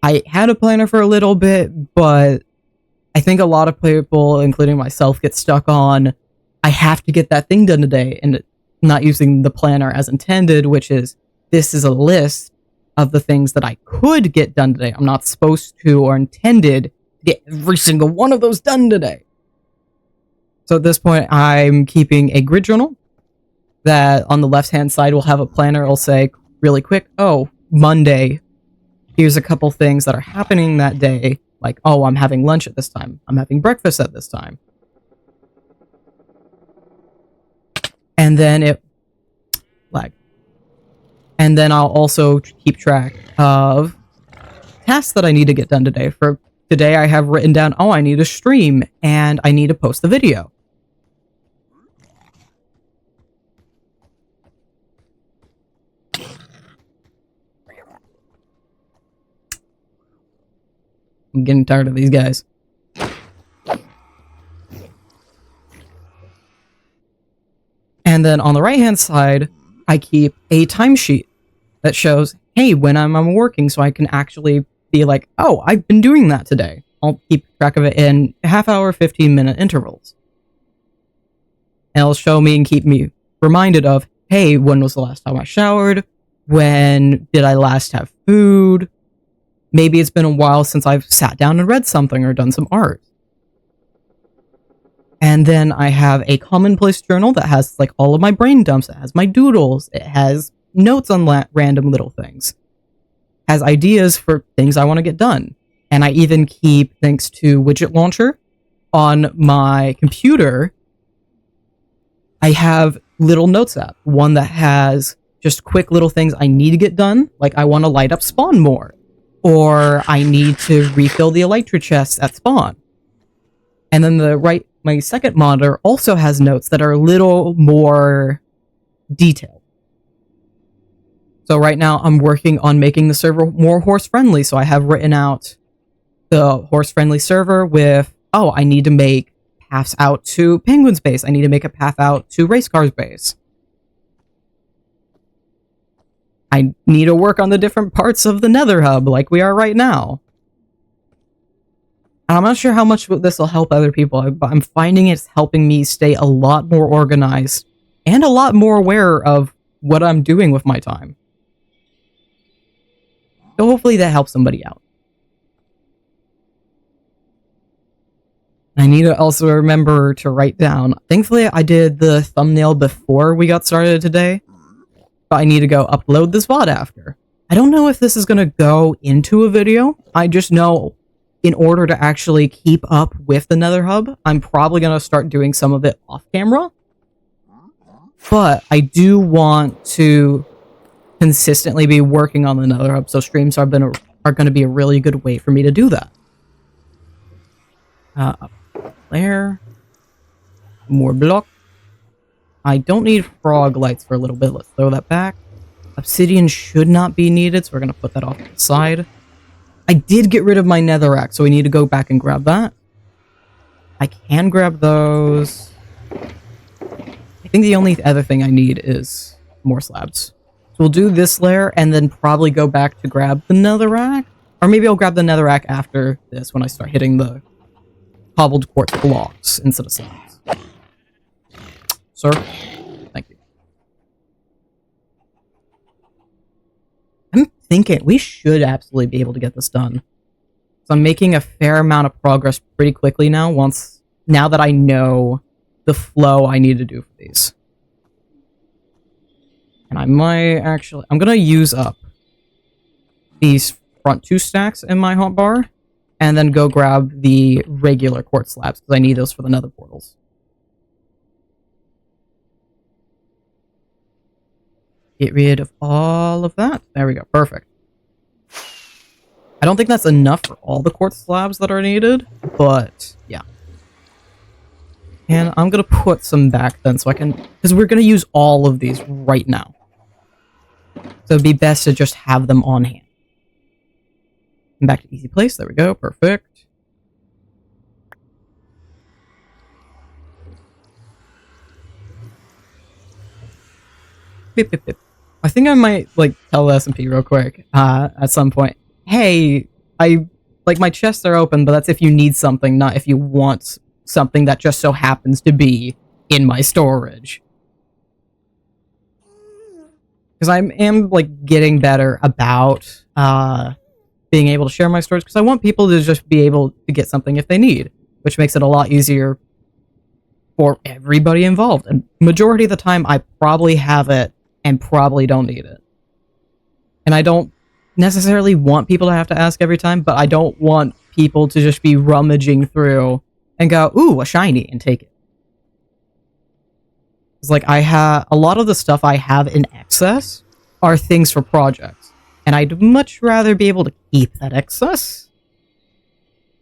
I had a planner for a little bit, but I think a lot of people, including myself, get stuck on, I have to get that thing done today, and not using the planner as intended, which is, this is a list of the things that I could get done today. I'm not supposed to or intended to get every single one of those done today. So at this point, I'm keeping a grid journal that on the left-hand side will have a planner. It'll say really quick, oh, Monday, here's a couple things that are happening that day. Like, oh, I'm having lunch at this time. I'm having breakfast at this time. And then it lag. And then I'll also keep track of tasks that I need to get done today. For today, I have written down, oh, I need to stream and I need to post the video. I'm getting tired of these guys. And then on the right-hand side, I keep a timesheet that shows, hey, when I'm working, so I can actually be like, oh, I've been doing that today. I'll keep track of it in half-hour, 15-minute intervals. And it'll show me and keep me reminded of, hey, when was the last time I showered? When did I last have food? Maybe it's been a while since I've sat down and read something or done some art. And then I have a commonplace journal that has like all of my brain dumps. It has my doodles. It has notes on random little things. It has ideas for things I want to get done. And I even keep, thanks to Widget Launcher, on my computer, I have little notes app. One that has just quick little things I need to get done. Like I want to light up spawn more. Or I need to refill the elytra chest at spawn. And then my second monitor also has notes that are a little more detailed. So right now I'm working on making the server more horse-friendly. So I have written out the horse-friendly server with, oh, I need to make paths out to Penguin's base. I need to make a path out to Racecar's base. I need to work on the different parts of the Nether Hub like we are right now. And I'm not sure how much this will help other people, but I'm finding it's helping me stay a lot more organized and a lot more aware of what I'm doing with my time. So hopefully that helps somebody out. I need to also remember to write down. Thankfully, I did the thumbnail before we got started today. But I need to go upload this VOD after. I don't know if this is going to go into a video. I just know in order to actually keep up with the Nether Hub, I'm probably going to start doing some of it off camera. But I do want to consistently be working on the Nether Hub, so streams are going to be a really good way for me to do that. Up there. More block. I don't need frog lights for a little bit. Let's throw that back. Obsidian should not be needed, so we're going to put that off to the side. I did get rid of my netherrack, so we need to go back and grab that. I can grab those. I think the only other thing I need is more slabs. So we'll do this layer and then probably go back to grab the netherrack. Or maybe I'll grab the netherrack after this when I start hitting the cobbled quartz blocks instead of slabs. Sir, thank you. I'm thinking we should absolutely be able to get this done. So I'm making a fair amount of progress pretty quickly now, now that I know the flow I need to do for these. And I might actually, I'm gonna use up these front 2 stacks in my hotbar, and then go grab the regular quartz slabs, because I need those for the nether portals. Get rid of all of that. There we go. Perfect. I don't think that's enough for all the quartz slabs that are needed, but yeah. And I'm going to put some back then so I can, because we're going to use all of these right now. So it'd be best to just have them on hand. And back to easy place. There we go. Perfect. Beep, beep, beep. I think I might, like, tell SMP real quick, at some point, hey, like, my chests are open, but that's if you need something, not if you want something that just so happens to be in my storage. Because I am, like, getting better about, being able to share my storage, because I want people to just be able to get something if they need, which makes it a lot easier for everybody involved. And majority of the time, I probably have it and probably don't need it. And I don't necessarily want people to have to ask every time, but I don't want people to just be rummaging through and go, ooh, a shiny, and take it. It's like, a lot of the stuff I have in excess are things for projects, and I'd much rather be able to keep that excess.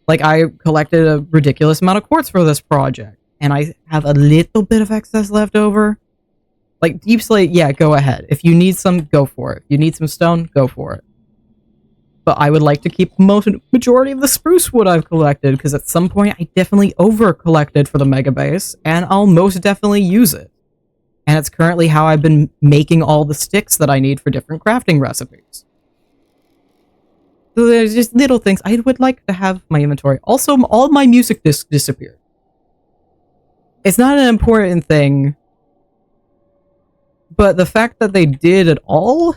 Like, I collected a ridiculous amount of quartz for this project, and I have a little bit of excess left over. Like, Deep Slate, yeah, go ahead. If you need some, go for it. If you need some stone, go for it. But I would like to keep majority of the spruce wood I've collected, because at some point I definitely over-collected for the mega base, and I'll most definitely use it. And it's currently how I've been making all the sticks that I need for different crafting recipes. So there's just little things. I would like to have my inventory. Also, all my music discs disappeared. It's not an important thing, but the fact that they did it all,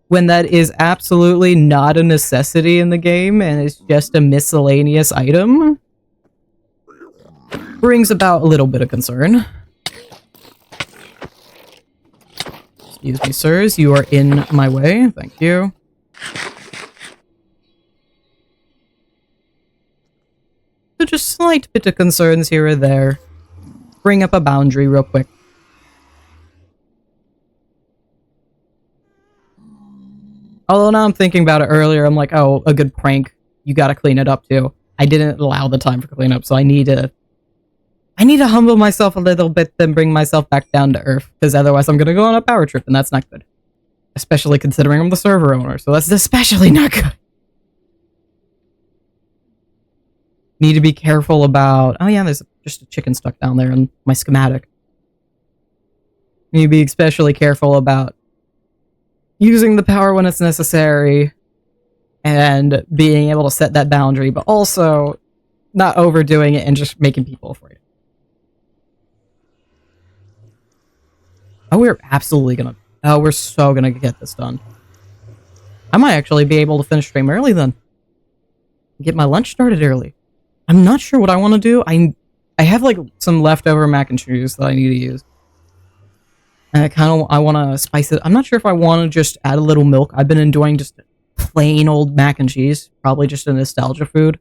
when that is absolutely not a necessity in the game and it's just a miscellaneous item, brings about a little bit of concern. Excuse me, sirs, you are in my way. Thank you. So just slight bit of concerns here or there. Bring up a boundary real quick. Although now I'm thinking about it earlier, I'm like, oh, a good prank. You gotta clean it up too. I didn't allow the time for cleanup, so I need to humble myself a little bit, then bring myself back down to earth, because otherwise I'm gonna go on a power trip, and that's not good. Especially considering I'm the server owner, so that's especially not good. Need to be careful about... Oh yeah, there's just a chicken stuck down there in my schematic. Need to be especially careful about using the power when it's necessary, and being able to set that boundary, but also not overdoing it and just making people afraid. Oh, we're absolutely gonna... Oh, we're so gonna get this done. I might actually be able to finish stream early then. Get my lunch started early. I'm not sure what I want to do. I have, like, some leftover mac and cheese that I need to use. And I want to spice it. I'm not sure if I want to just add a little milk. I've been enjoying just plain old mac and cheese. Probably just a nostalgia food.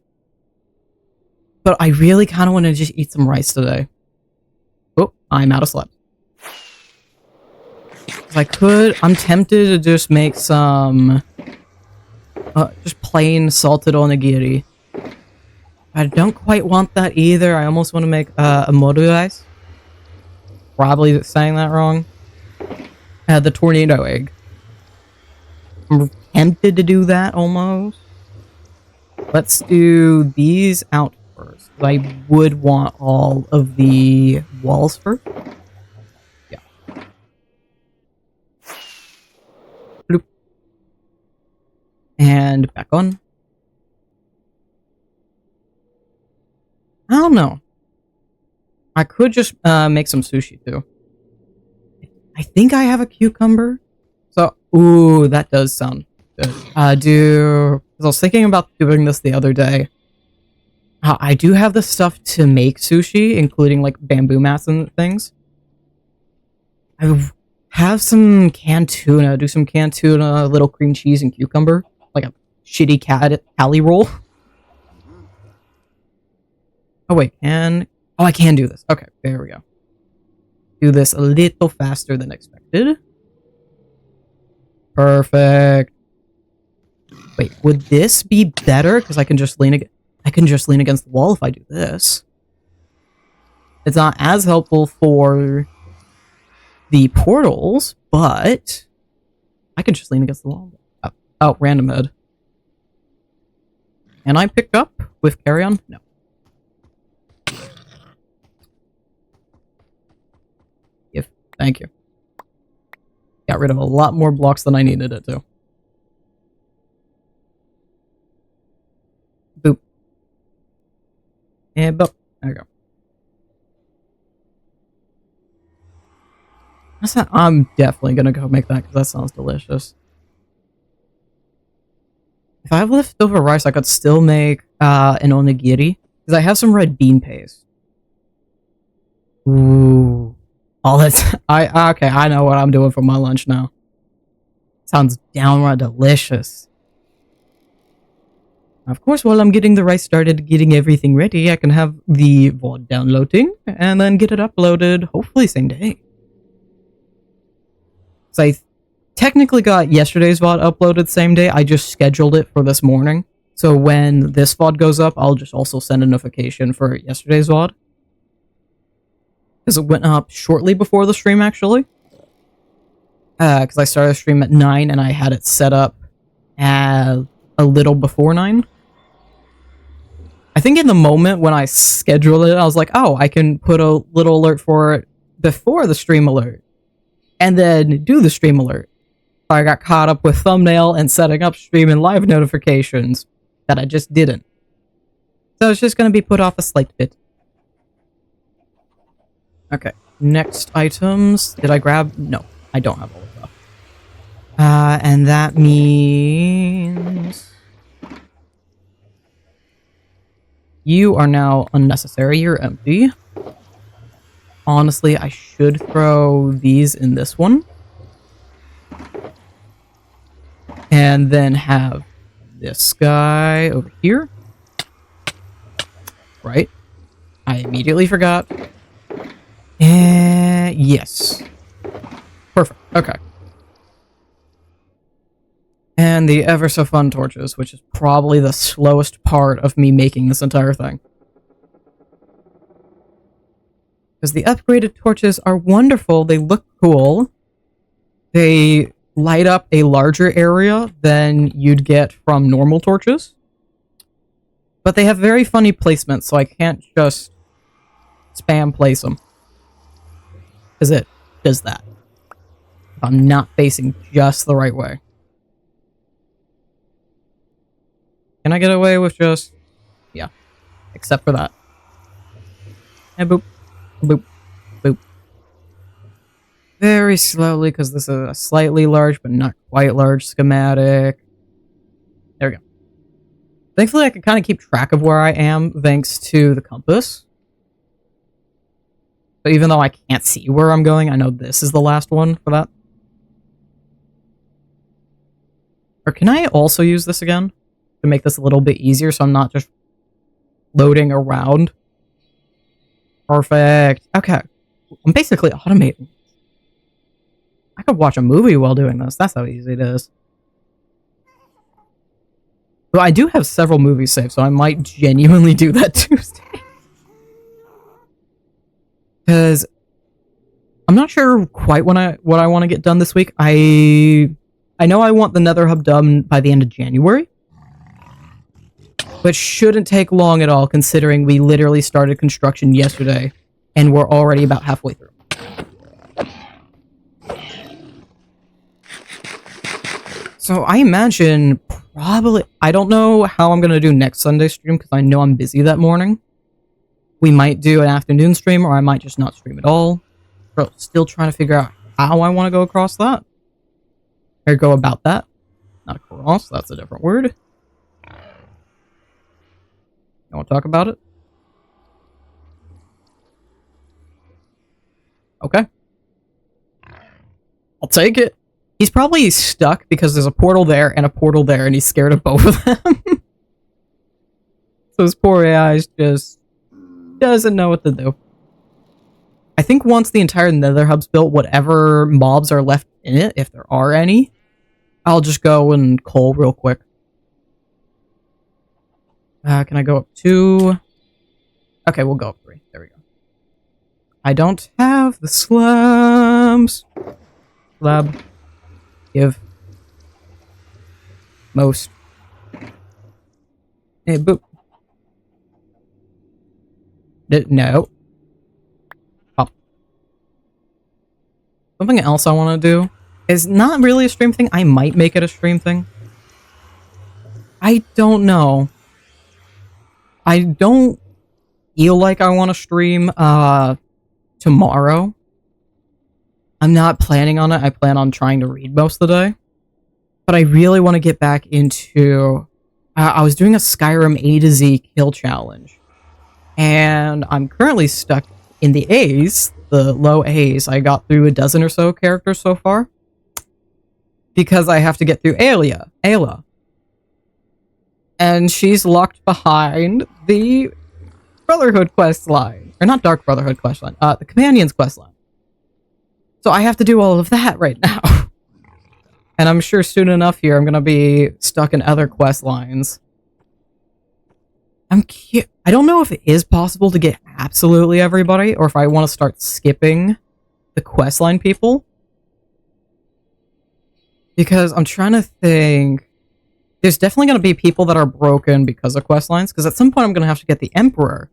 But I really kind of want to just eat some rice today. Oh, I'm out of slab. If I could, I'm tempted to just make some... just plain salted onigiri. I don't quite want that either. I almost want to make a modu rice. Probably saying that wrong. The tornado egg. I'm tempted to do that almost. Let's do these out first. I would want all of the walls first. Yeah. Bloop. And back on. I don't know. I could just make some sushi too. I think I have a cucumber. So, ooh, that does sound good. Because I was thinking about doing this the other day. I do have the stuff to make sushi, including like bamboo mats and things. I have some canned tuna. Do some canned tuna, little cream cheese and cucumber. Like a shitty cali roll. Oh wait, I can do this. Okay, there we go. Do this a little faster than expected. Perfect. Wait, would this be better? Because I can just lean against the wall if I do this. It's not as helpful for the portals, but I can just lean against the wall. Oh, random head. Can I pick up with carry on? No. Thank you. Got rid of a lot more blocks than I needed it to. And boop. There we go. I'm definitely gonna go make that because that sounds delicious. If I have leftover rice, I could still make an onigiri because I have some red bean paste. Ooh, all that's okay. I know what I'm doing for my lunch now. Sounds downright delicious. Of course, while I'm getting the rice started, getting everything ready, I can have the VOD downloading and then get it uploaded, hopefully same day. So I technically got yesterday's VOD uploaded same day. I just scheduled it for this morning. So when this VOD goes up, I'll just also send a notification for yesterday's VOD. Because it went up shortly before the stream, actually. Because I started the stream at 9 and I had it set up at a little before 9. I think in the moment when I scheduled it, I was like, oh, I can put a little alert for it before the stream alert. And then do the stream alert. I got caught up with thumbnail and setting up stream and live notifications that I just didn't. So it's just going to be put off a slight bit. Okay, next items. Did I grab? No, I don't have all of them. And that means you are now unnecessary. You're empty. Honestly, I should throw these in this one. And then have this guy over here. Right. I immediately forgot. And yes. Perfect. Okay. And the ever so fun torches, which is probably the slowest part of me making this entire thing. Because the upgraded torches are wonderful. They look cool. They light up a larger area than you'd get from normal torches. But they have very funny placements, so I can't just spam place them. Because it does that. If I'm not facing just the right way. Can I get away with just... yeah. Except for that. And boop. Boop. Boop. Very slowly, because this is a slightly large, but not quite large schematic. There we go. Thankfully, I can kind of keep track of where I am, thanks to the compass. But even though I can't see where I'm going, I know this is the last one for that. Or can I also use this again? To make this a little bit easier, so I'm not just loading around. Perfect. Okay. I'm basically automating. I could watch a movie while doing this. That's how easy it is. But I do have several movies saved, so I might genuinely do that Tuesday. Because I'm not sure quite what I want to get done this week. I know I want the Nether Hub done by the end of January. But shouldn't take long at all, considering we literally started construction yesterday, and we're already about halfway through. So I imagine probably... I don't know how I'm going to do next Sunday stream, because I know I'm busy that morning. We might do an afternoon stream, or I might just not stream at all. But still trying to figure out how I want to go across that. Or go about that. Not across, that's a different word. You want to talk about it? Okay. I'll take it. He's probably stuck because there's a portal there and a portal there, and he's scared of both of them. So his poor AI just doesn't know what to do. I think once the entire Nether Hub's built, whatever mobs are left in it, if there are any, I'll just go and coal real quick. Can I go up 2? Okay, we'll go up 3. There we go. I don't have the slabs. Slab. Give. Most. Hey, boop. No. Pop. Something else I want to do is not really a stream thing. I might make it a stream thing. I don't know. I don't feel like I want to stream tomorrow. I'm not planning on it. I plan on trying to read most of the day. But I really want to get back into... I was doing a Skyrim A to Z kill challenge. And I'm currently stuck in the A's, the low A's. I got through a dozen or so characters so far. Because I have to get through Ayla. And she's locked behind the Brotherhood quest line. Or not Dark Brotherhood quest line. The Companions quest line. So I have to do all of that right now. And I'm sure soon enough here I'm going to be stuck in other quest lines. I don't know if it is possible to get absolutely everybody, or if I want to start skipping the questline people. Because I'm trying to think... There's definitely going to be people that are broken because of questlines, because at some point I'm going to have to get the Emperor.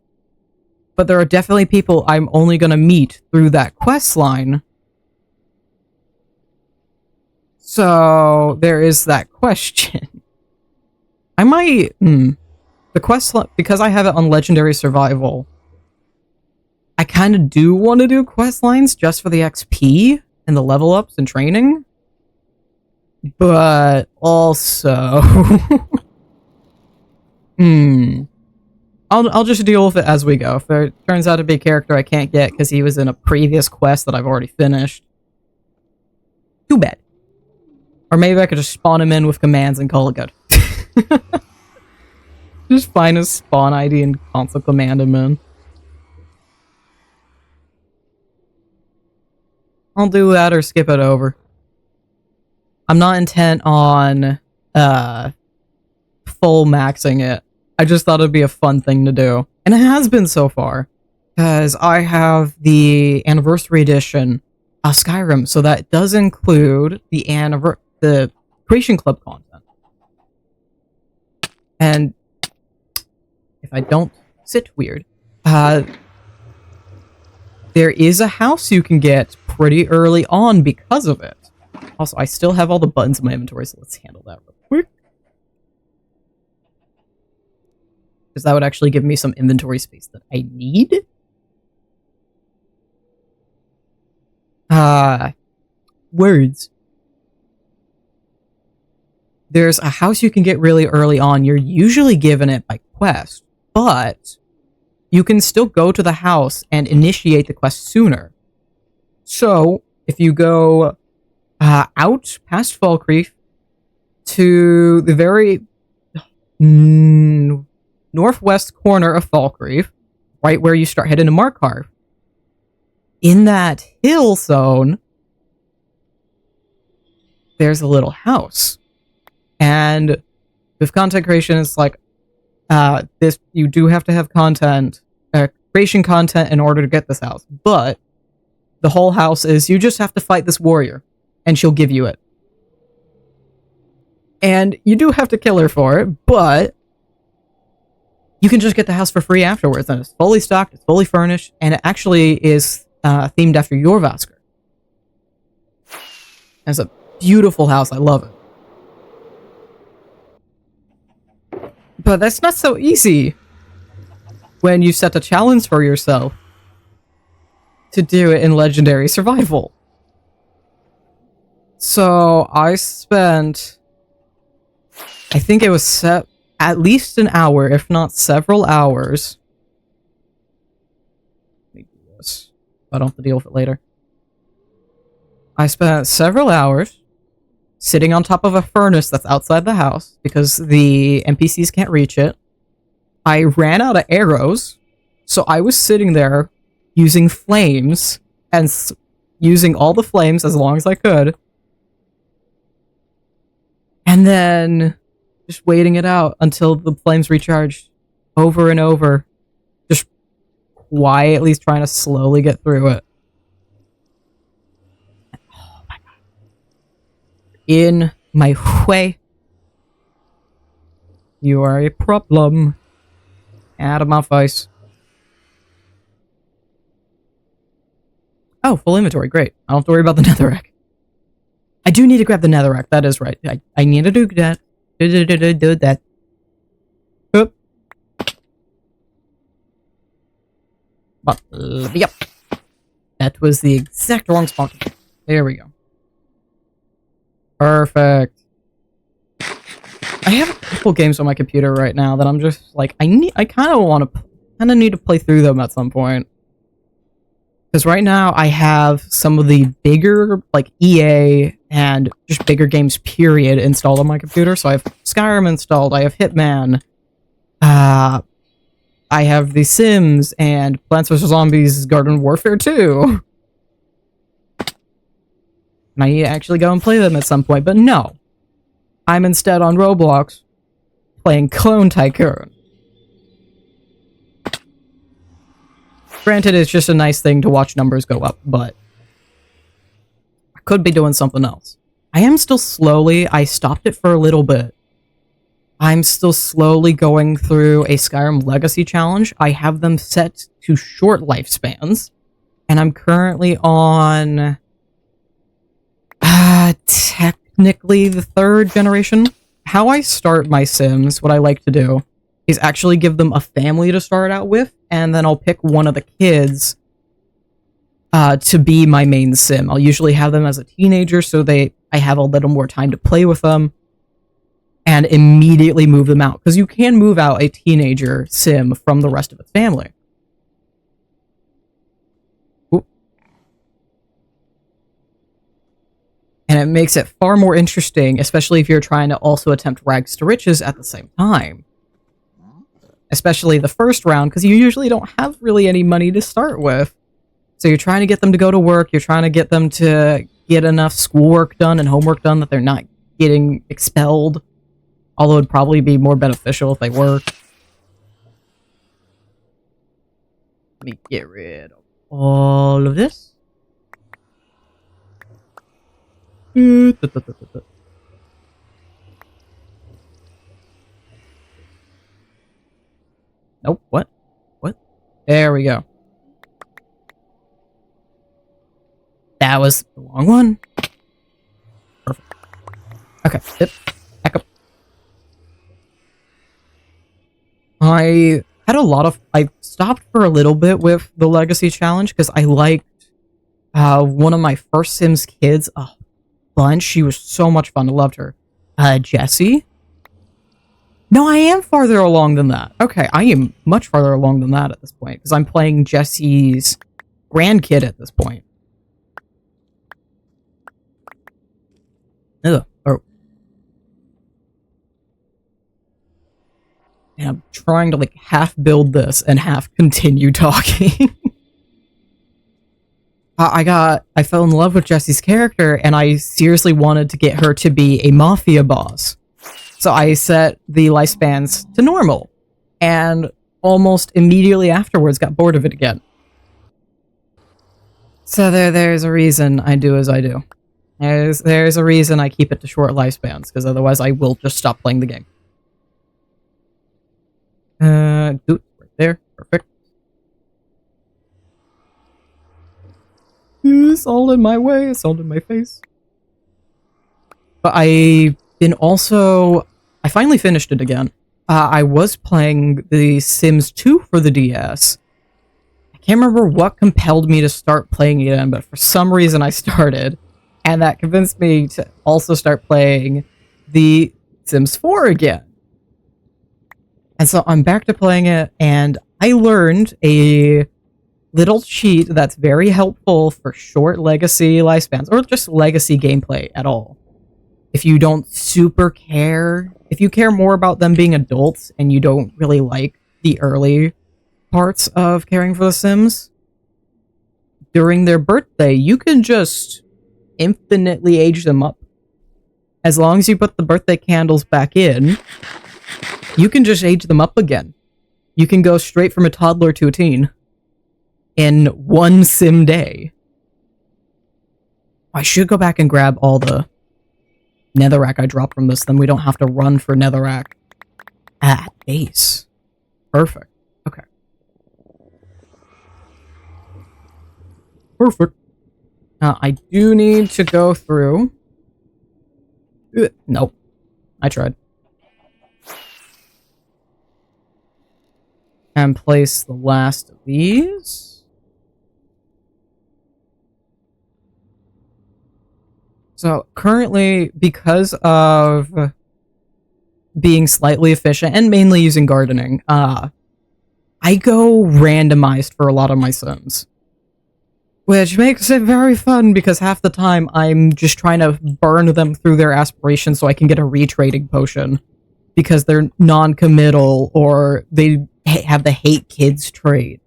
But there are definitely people I'm only going to meet through that questline. So, there is that question. I might... The quest, because I have it on Legendary Survival, I kind of do want to do quest lines just for the XP and the level ups and training. But also... I'll just deal with it as we go. If there turns out to be a character I can't get because he was in a previous quest that I've already finished, too bad. Or maybe I could just spawn him in with commands and call it good. Just find his spawn ID and console command him in. I'll do that or skip it over. I'm not intent on full maxing it. I just thought it'd be a fun thing to do. And it has been so far. Because I have the Anniversary Edition of Skyrim, so that does include the Creation Club content. And if I don't sit weird, there is a house you can get pretty early on because of it. Also, I still have all the buttons in my inventory, so let's handle that real quick. Because that would actually give me some inventory space that I need. Words. There's a house you can get really early on. You're usually given it by quest, but you can still go to the house and initiate the quest sooner. So, if you go out past Falkreath to the very northwest corner of Falkreath, right where you start heading to Markarth, in that hill zone, there's a little house. And with content creation, it's like, you do have to have creation content in order to get this house. But the whole house is, you just have to fight this warrior, and she'll give you it. And you do have to kill her for it, but you can just get the house for free afterwards. And it's fully stocked, it's fully furnished, and it actually is themed after Jorvaskr. It's a beautiful house, I love it. But that's not so easy when you set a challenge for yourself to do it in Legendary Survival. So I spent, I think it was at least an hour, if not several hours. Let me do this. I don't have to deal with it later. I spent several hours sitting on top of a furnace that's outside the house because the NPCs can't reach it. I ran out of arrows, so I was sitting there using flames and using all the flames as long as I could. And then just waiting it out until the flames recharged over and over. Just quietly trying to slowly get through it. Oh my god. In my way. You are a problem. Out of my face. Oh, full inventory. Great. I don't have to worry about the netherrack. I do need to grab the netherrack. That is right. I need to do that. Do that. Oop. But, yep. That was the exact wrong spot. There we go. Perfect. I have a couple games on my computer right now that I'm just like, I kind of need to play through them at some point. Because right now I have some of the bigger, like EA and just bigger games period installed on my computer. So I have Skyrim installed, I have Hitman, I have The Sims and Plants vs. Zombies Garden Warfare 2. And I need to actually go and play them at some point, but no. I'm instead on Roblox playing Clone Tycoon. Granted, it's just a nice thing to watch numbers go up, but I could be doing something else. I am still slowly, I stopped it for a little bit. I'm still slowly going through a Skyrim Legacy challenge. I have them set to short lifespans, and I'm currently on technically the 3rd generation. How I start my Sims, what I like to do, is actually give them a family to start out with, and then I'll pick one of the kids to be my main Sim. I'll usually have them as a teenager, so I have a little more time to play with them, and immediately move them out, because you can move out a teenager Sim from the rest of its family. Oop. And it makes it far more interesting, especially if you're trying to also attempt rags to riches at the same time. Especially the first round, because you usually don't have really any money to start with. So you're trying to get them to go to work, you're trying to get them to get enough schoolwork done and homework done that they're not getting expelled. Although it'd probably be more beneficial if they were. Let me get rid of all of this. Nope, what? What? There we go. That was the wrong one. Perfect. Okay, yep. Back up. I stopped for a little bit with the Legacy Challenge because I liked one of my first Sims kids a bunch. She was so much fun. I loved her. Jessie? No, I am farther along than that. Okay, I am much farther along than that at this point, because I'm playing Jessie's grandkid at this point. Ugh. Oh. And I'm trying to, like, half build this and half continue talking. I fell in love with Jessie's character, and I seriously wanted to get her to be a mafia boss. So I set the lifespans to normal, and almost immediately afterwards got bored of it again. So there's a reason I do as I do. There's a reason I keep it to short lifespans, because otherwise I will just stop playing the game. Right there, perfect. It's all in my way, it's all in my face. But I've been also... I finally finished it again. I was playing The Sims 2 for the DS. I can't remember what compelled me to start playing it again, but for some reason I started. And that convinced me to also start playing The Sims 4 again. And so I'm back to playing it, and I learned a little cheat that's very helpful for short legacy lifespans, or just legacy gameplay at all. If you don't super care, if you care more about them being adults and you don't really like the early parts of caring for the Sims, during their birthday, you can just infinitely age them up. As long as you put the birthday candles back in, you can just age them up again. You can go straight from a toddler to a teen in one Sim day. I should go back and grab all the netherrack I dropped from this, then we don't have to run for netherrack at base. Perfect. Okay. Perfect. I do need to go through... Nope. I tried. And place the last of these. So currently, because of being slightly efficient and mainly using gardening, I go randomized for a lot of my sims. Which makes it very fun because half the time I'm just trying to burn them through their aspirations so I can get a retrading potion. Because they're non-committal or they have the hate kids trait.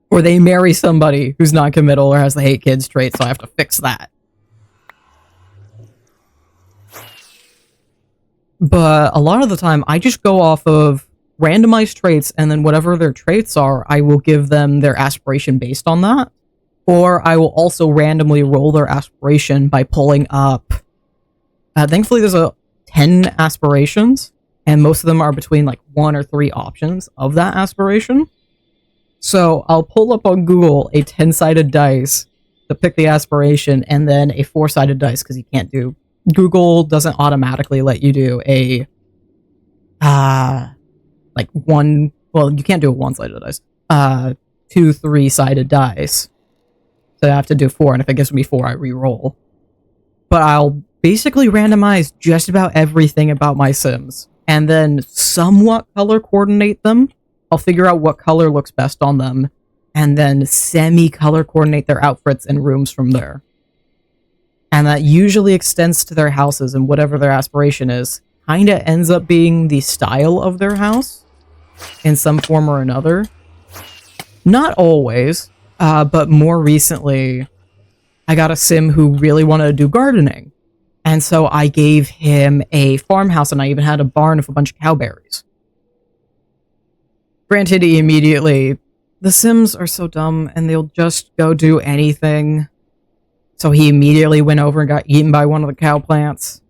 Or they marry somebody who's non-committal or has the hate kids trait, so I have to fix that. But a lot of the time, I just go off of randomized traits, and then whatever their traits are, I will give them their aspiration based on that. Or I will also randomly roll their aspiration by pulling up... thankfully, there's 10 aspirations, and most of them are between like 1 or 3 options of that aspiration. So I'll pull up on Google a 10-sided dice to pick the aspiration, and then a 4-sided dice, because you can't do... Google doesn't automatically let you do a... like one... Well, you can't do a 1-sided dice. 2, 3-sided dice. So I have to do 4, and if it gives me 4, I re-roll. But I'll basically randomize just about everything about my sims, and then somewhat color coordinate them. I'll figure out what color looks best on them, and then semi-color coordinate their outfits and rooms from there. And that usually extends to their houses, and whatever their aspiration is, kinda ends up being the style of their house, in some form or another. Not always, but more recently, I got a sim who really wanted to do gardening. And so I gave him a farmhouse, and I even had a barn of a bunch of cowberries. Granted, he immediately... The Sims are so dumb, and they'll just go do anything. So he immediately went over and got eaten by one of the cow plants.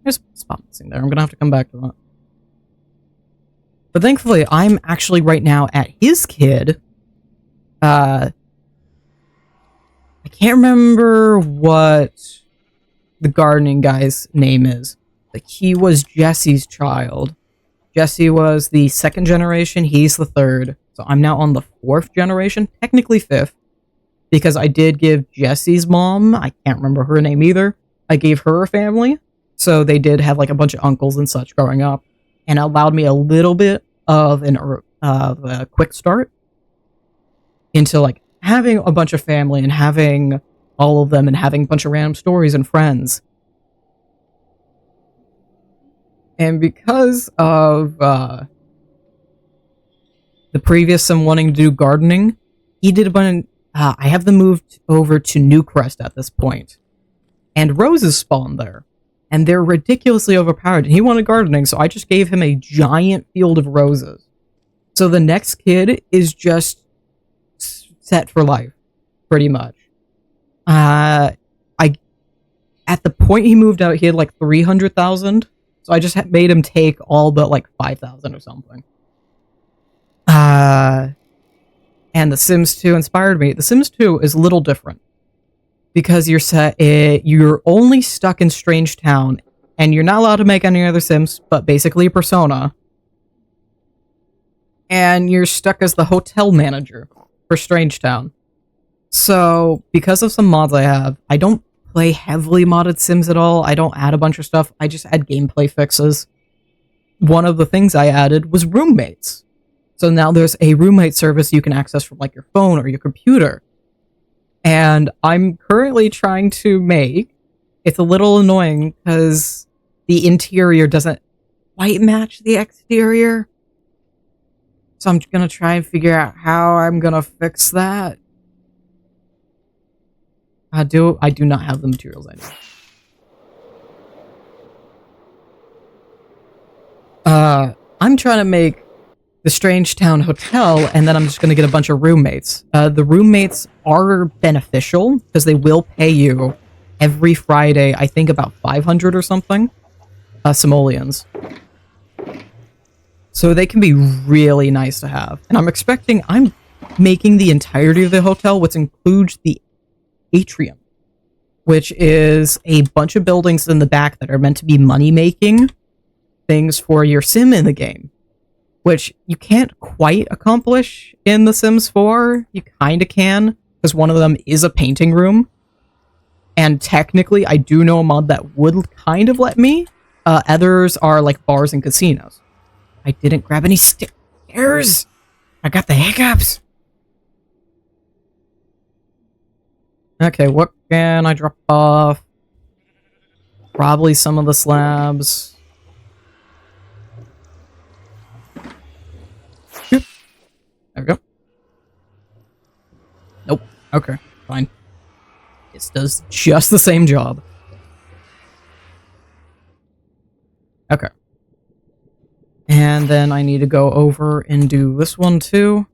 There's a spot missing there. I'm gonna have to come back to that. But thankfully, I'm actually right now at his kid. I can't remember what the gardening guy's name is. Like, he was Jesse's child. Jesse was the 2nd generation, he's the 3rd. So I'm now on the 4th generation, technically 5th. Because I did give Jesse's mom, I can't remember her name either, I gave her a family. So they did have like a bunch of uncles and such growing up. And it allowed me a little bit of a quick start into like having a bunch of family and having all of them and having a bunch of random stories and friends. And because of the previous sim wanting to do gardening, he did a bunch. I have them moved over to Newcrest at this point, and roses spawn there, and they're ridiculously overpowered. And he wanted gardening, so I just gave him a giant field of roses. So the next kid is just set for life, pretty much. At the point he moved out, he had like 300,000. So I just made him take all but like 5,000 or something. And The Sims 2 inspired me. The Sims 2 is a little different. Because you're only stuck in Strange Town, and you're not allowed to make any other Sims, but basically a persona. And you're stuck as the hotel manager for Strange Town. So, because of some mods I have, I don't play heavily modded Sims at all. I don't add a bunch of stuff. I just add gameplay fixes. One of the things I added was roommates. So now there's a roommate service you can access from like your phone or your computer. And I'm currently trying to make... It's a little annoying because the interior doesn't quite match the exterior. So I'm gonna try and figure out how I'm gonna fix that. I do not have the materials I need. I'm trying to make the Strange Town Hotel, and then I'm just gonna get a bunch of roommates. The roommates are beneficial, because they will pay you every Friday, I think about 500 or something, simoleons. So they can be really nice to have. And I'm making the entirety of the hotel, which includes the atrium, which is a bunch of buildings in the back that are meant to be money-making things for your sim in the game. which you can't quite accomplish in The Sims 4. You kind of can, because one of them is a painting room. And technically, I do know a mod that would kind of let me. Others are like bars and casinos. I didn't grab any stairs. I got the hiccups. Okay, what can I drop off? Probably some of the slabs. There we go. Nope. Okay, fine. This does just the same job. Okay. And then I need to go over and do this one too.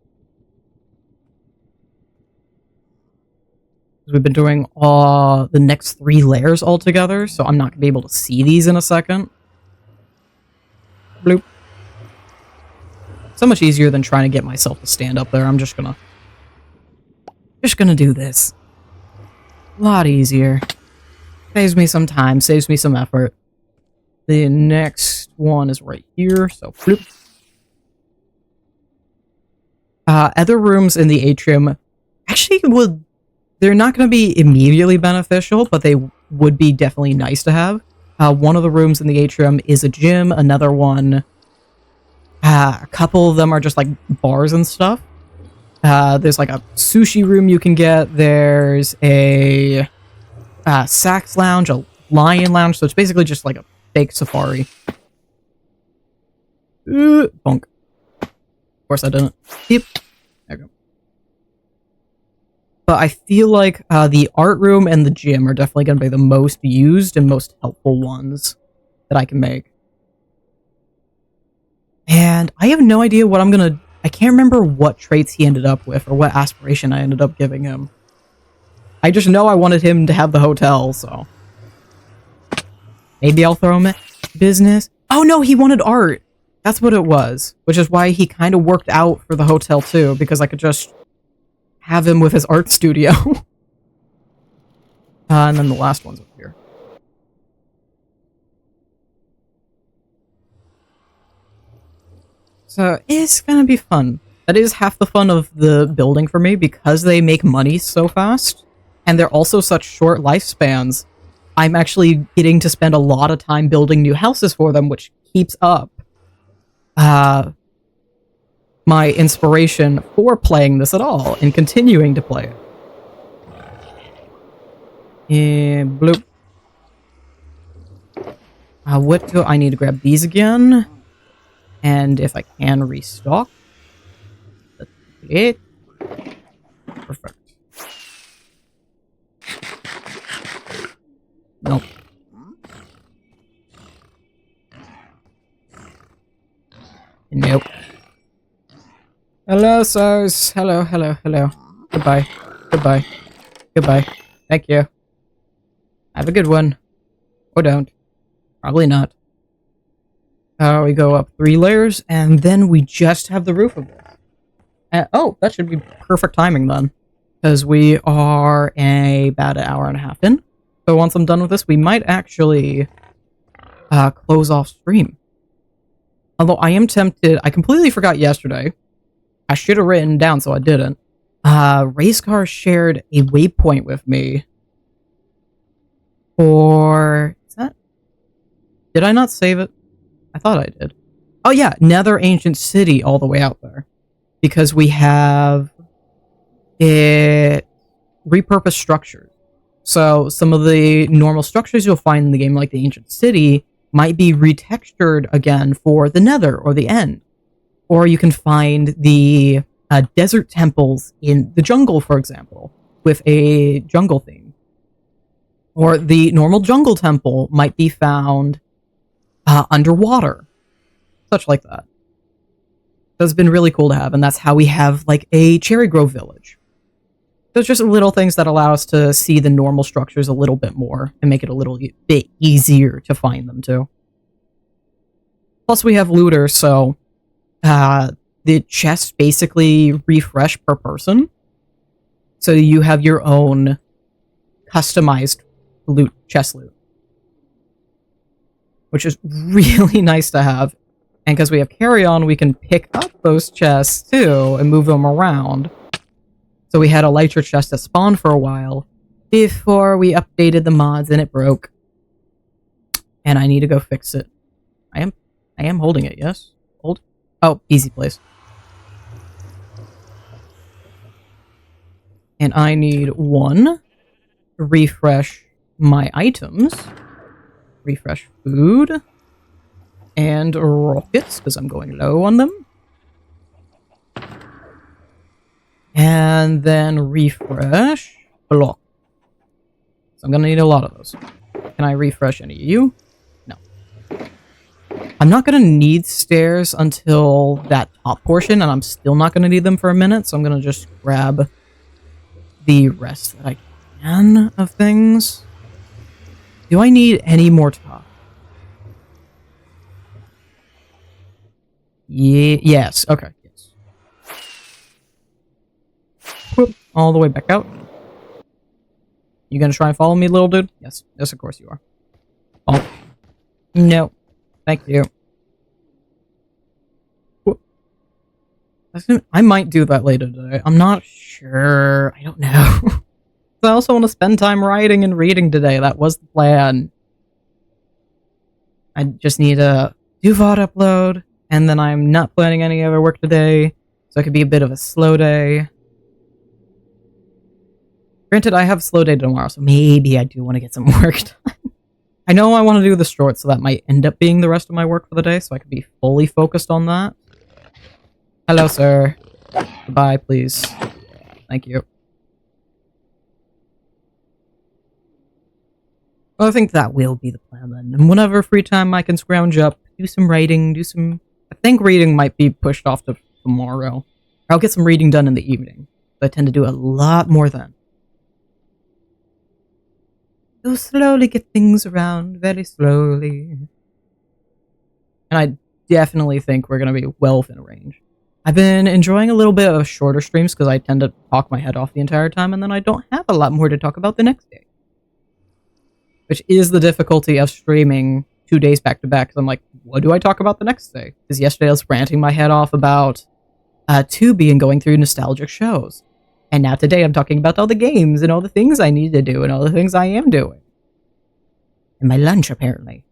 We've been doing the next 3 layers all together, so I'm not going to be able to see these in a second. Bloop. So much easier than trying to get myself to stand up there. I'm just gonna do this. A lot easier. Saves me some time, saves me some effort. The next one is right here, so bloop. Other rooms in the atrium actually they're not going to be immediately beneficial, but they would be definitely nice to have. One of the rooms in the atrium is a gym, another one, a couple of them are just like bars and stuff. There's like a sushi room you can get, there's a sax lounge, a lion lounge, so it's basically just like a fake safari. Bonk. Of course I didn't. Yep. There we go. But I feel like the art room and the gym are definitely going to be the most used and most helpful ones that I can make. And I have no idea what I'm going to... I can't remember what traits he ended up with or what aspiration I ended up giving him. I just know I wanted him to have the hotel, so... Maybe I'll throw him business. Oh no, he wanted art. That's what it was. Which is why he kind of worked out for the hotel too, because I could just have him with his art studio. And then the last one's up here. So it's gonna be fun. That is half the fun of the building for me, because they make money so fast, and they're also such short lifespans. I'm actually getting to spend a lot of time building new houses for them, which keeps up my inspiration for playing this at all and continuing to play it. And bloop. What do I need to grab these again? And if I can restock. That's it. Perfect. Nope. Nope. Hello, sirs. Hello, hello, hello. Goodbye. Goodbye. Goodbye. Thank you. Have a good one. Or don't. Probably not. We go up 3 layers, and then we just have the roof of this. Oh, that should be perfect timing then. Because we are about an hour and a half in. So once I'm done with this, we might actually close off stream. Although I am tempted, I completely forgot yesterday. I should have written down, so I didn't. Racecar shared a waypoint with me. For... Is that... Did I not save it? I thought I did. Oh yeah, Nether Ancient City all the way out there. Because we have... it... repurposed structures. So some of the normal structures you'll find in the game, like the Ancient City, might be retextured again for the Nether or the End. Or you can find the desert temples in the jungle, for example, with a jungle theme. Or the normal jungle temple might be found underwater. Such like that. So it's been really cool to have, and that's how we have like a Cherry Grove village. So it's just little things that allow us to see the normal structures a little bit more and make it a little bit easier to find them too. Plus we have looter, so the chests basically refresh per person. So you have your own customized chest loot. Which is really nice to have. And because we have carry-on, we can pick up those chests too and move them around. So we had a elytra chest that spawned for a while before we updated the mods and it broke. And I need to go fix it. I am holding it, yes? Hold. Oh, easy place. And I need 1 to refresh my items. Refresh food. And rockets, because I'm going low on them. And then refresh block. So I'm going to need a lot of those. Can I refresh any of you? No. I'm not going to need stairs until that top portion, and I'm still not going to need them for a minute, so I'm going to just grab the rest that I can of things. Do I need any more top? Yes. Okay. Yes. Whoop, all the way back out. You gonna try and follow me, little dude? Yes. Yes, of course you are. Oh. No. Thank you. Whoop. I might do that later today. I'm not sure. I don't know. I also want to spend time writing and reading today. That was the plan. I just need to do VOD upload, and then I'm not planning any other work today, so it could be a bit of a slow day. Granted, I have a slow day tomorrow, so maybe I do want to get some work done. I know I want to do the short, so that might end up being the rest of my work for the day, so I can be fully focused on that. Hello, sir. Goodbye, please. Thank you. Well, I think that will be the plan then. And whenever free time I can scrounge up, do some writing, I think reading might be pushed off to tomorrow. I'll get some reading done in the evening. I tend to do a lot more then. So slowly get things around, very slowly. And I definitely think we're going to be well within range. I've been enjoying a little bit of shorter streams because I tend to talk my head off the entire time, and then I don't have a lot more to talk about the next day. Which is the difficulty of streaming 2 days back to back, because I'm like, what do I talk about the next day? Because yesterday I was ranting my head off about Tubi and going through nostalgic shows. And now today I'm talking about all the games and all the things I need to do and all the things I am doing. And my lunch, apparently.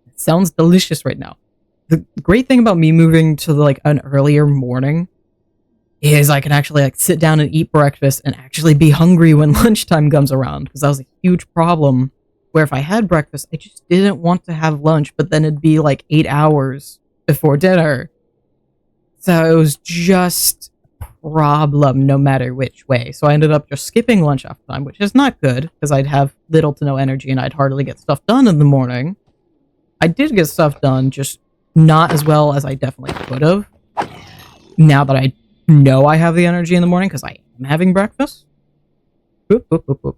It sounds delicious right now. The great thing about me moving to like an earlier morning is I can actually like sit down and eat breakfast and actually be hungry when lunchtime comes around. Because that was a huge problem where if I had breakfast, I just didn't want to have lunch, but then it'd be like 8 hours before dinner. So it was just problem no matter which way. So I ended up just skipping lunch half the time, which is not good because I'd have little to no energy and I'd hardly get stuff done in the morning. I did get stuff done, just not as well as I definitely could have. Now that I know I have the energy in the morning because I am having breakfast. Boop, boop, boop, boop.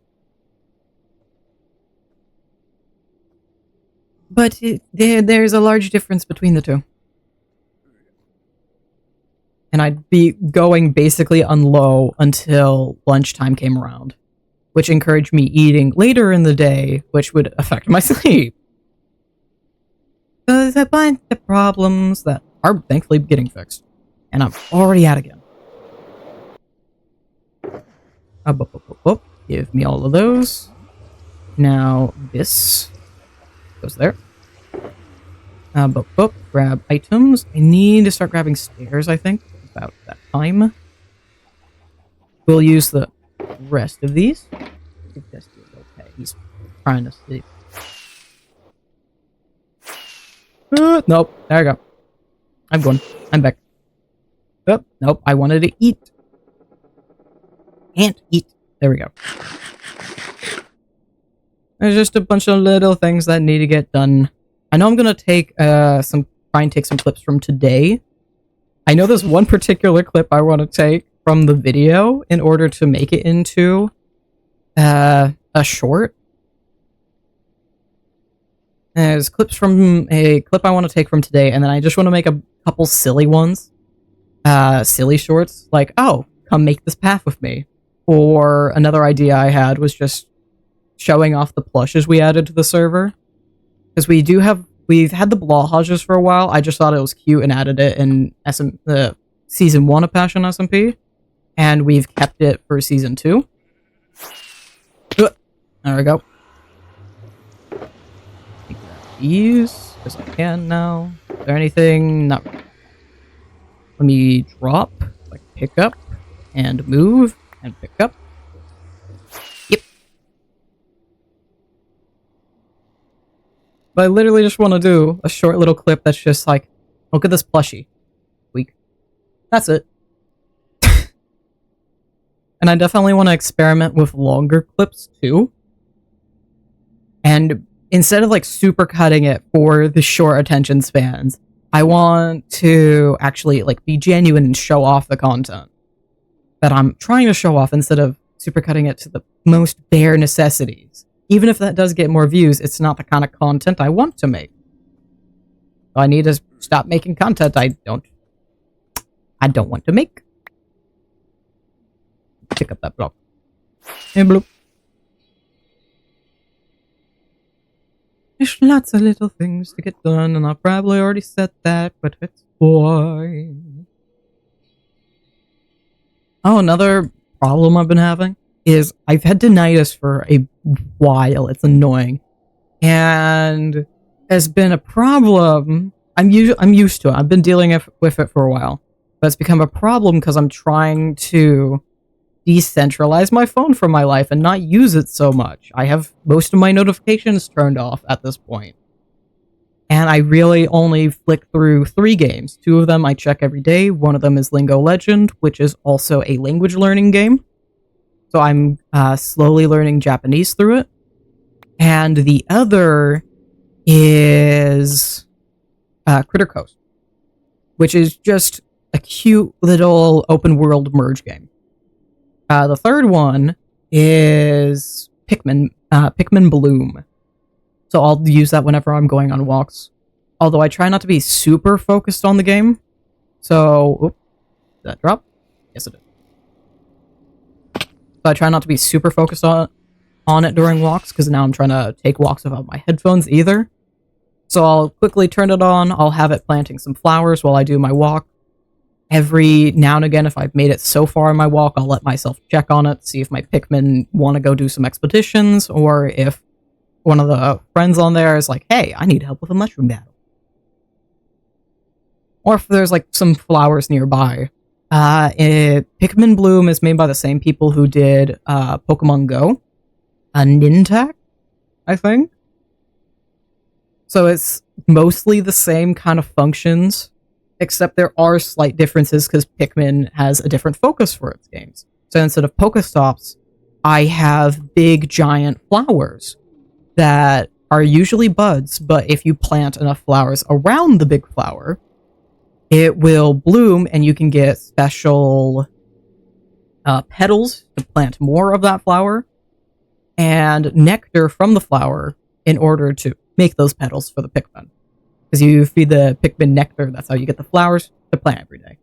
But there's a large difference between the two. And I'd be going basically on low until lunchtime came around, which encouraged me eating later in the day, which would affect my sleep. There's a bunch of problems that are thankfully getting fixed. And I'm already out again. Give me all of those. Now this goes there. Grab items. I need to start grabbing stairs, I think. About that time. We'll use the rest of these. I think this is okay. He's trying to sleep. Nope. There we go. I'm going. I'm back. Oh, nope. I wanted to eat. Can't eat. There we go. There's just a bunch of little things that need to get done. I know I'm gonna take try and take some clips from today. I know there's one particular clip I want to take from the video in order to make it into a short. There's clips from a clip I want to take from today, and then I just want to make a couple silly ones. Silly shorts, like, oh, come make this path with me. Or another idea I had was just showing off the plushes we added to the server. Because we do have We've had the Blawhages for a while. I just thought it was cute and added it in Season 1 of Passion SMP. And we've kept it for Season 2. There we go. These, because I can now. Is there anything? Not really. Let me drop, like pick up, and move, and pick up. Yep. But I literally just want to do a short little clip that's just like, look at this plushie. Weak. That's it. And I definitely want to experiment with longer clips too. And instead of like super cutting it for the short attention spans, I want to actually like be genuine and show off the content that I'm trying to show off instead of super cutting it to the most bare necessities. Even if that does get more views, it's not the kind of content I want to make. So I need to stop making content I don't want to make. Pick up that block. And bloop. There's lots of little things to get done, and I probably already said that, but it's fine. Oh, another problem I've been having is I've had tinnitus for a while. It's annoying. And has been a problem. I'm used to it. I've been dealing with it for a while. But it's become a problem because I'm trying to decentralize my phone from my life and not use it so much. I have most of my notifications turned off at this point. And I really only flick through 3 games. 2 of them I check every day. One of them is Lingo Legend, which is also a language learning game. So I'm slowly learning Japanese through it. And the other is Critter Coast, which is just a cute little open world merge game. The third one is Pikmin Bloom. So I'll use that whenever I'm going on walks. Although I try not to be super focused on the game. So, did that drop? Yes, it did. So I try not to be super focused on it during walks, because now I'm trying to take walks without my headphones either. So I'll quickly turn it on. I'll have it planting some flowers while I do my walk. Every now and again, if I've made it so far in my walk, I'll let myself check on it, see if my Pikmin want to go do some expeditions, or if one of the friends on there is like, hey, I need help with a mushroom battle. Or if there's like some flowers nearby. Pikmin Bloom is made by the same people who did Pokemon Go. Nintac, I think. So it's mostly the same kind of functions, except there are slight differences because Pikmin has a different focus for its games. So instead of Pokestops, I have big giant flowers that are usually buds, but if you plant enough flowers around the big flower, it will bloom and you can get special petals to plant more of that flower and nectar from the flower in order to make those petals for the Pikmin. Because you feed the Pikmin nectar, that's how you get the flowers to plant every day.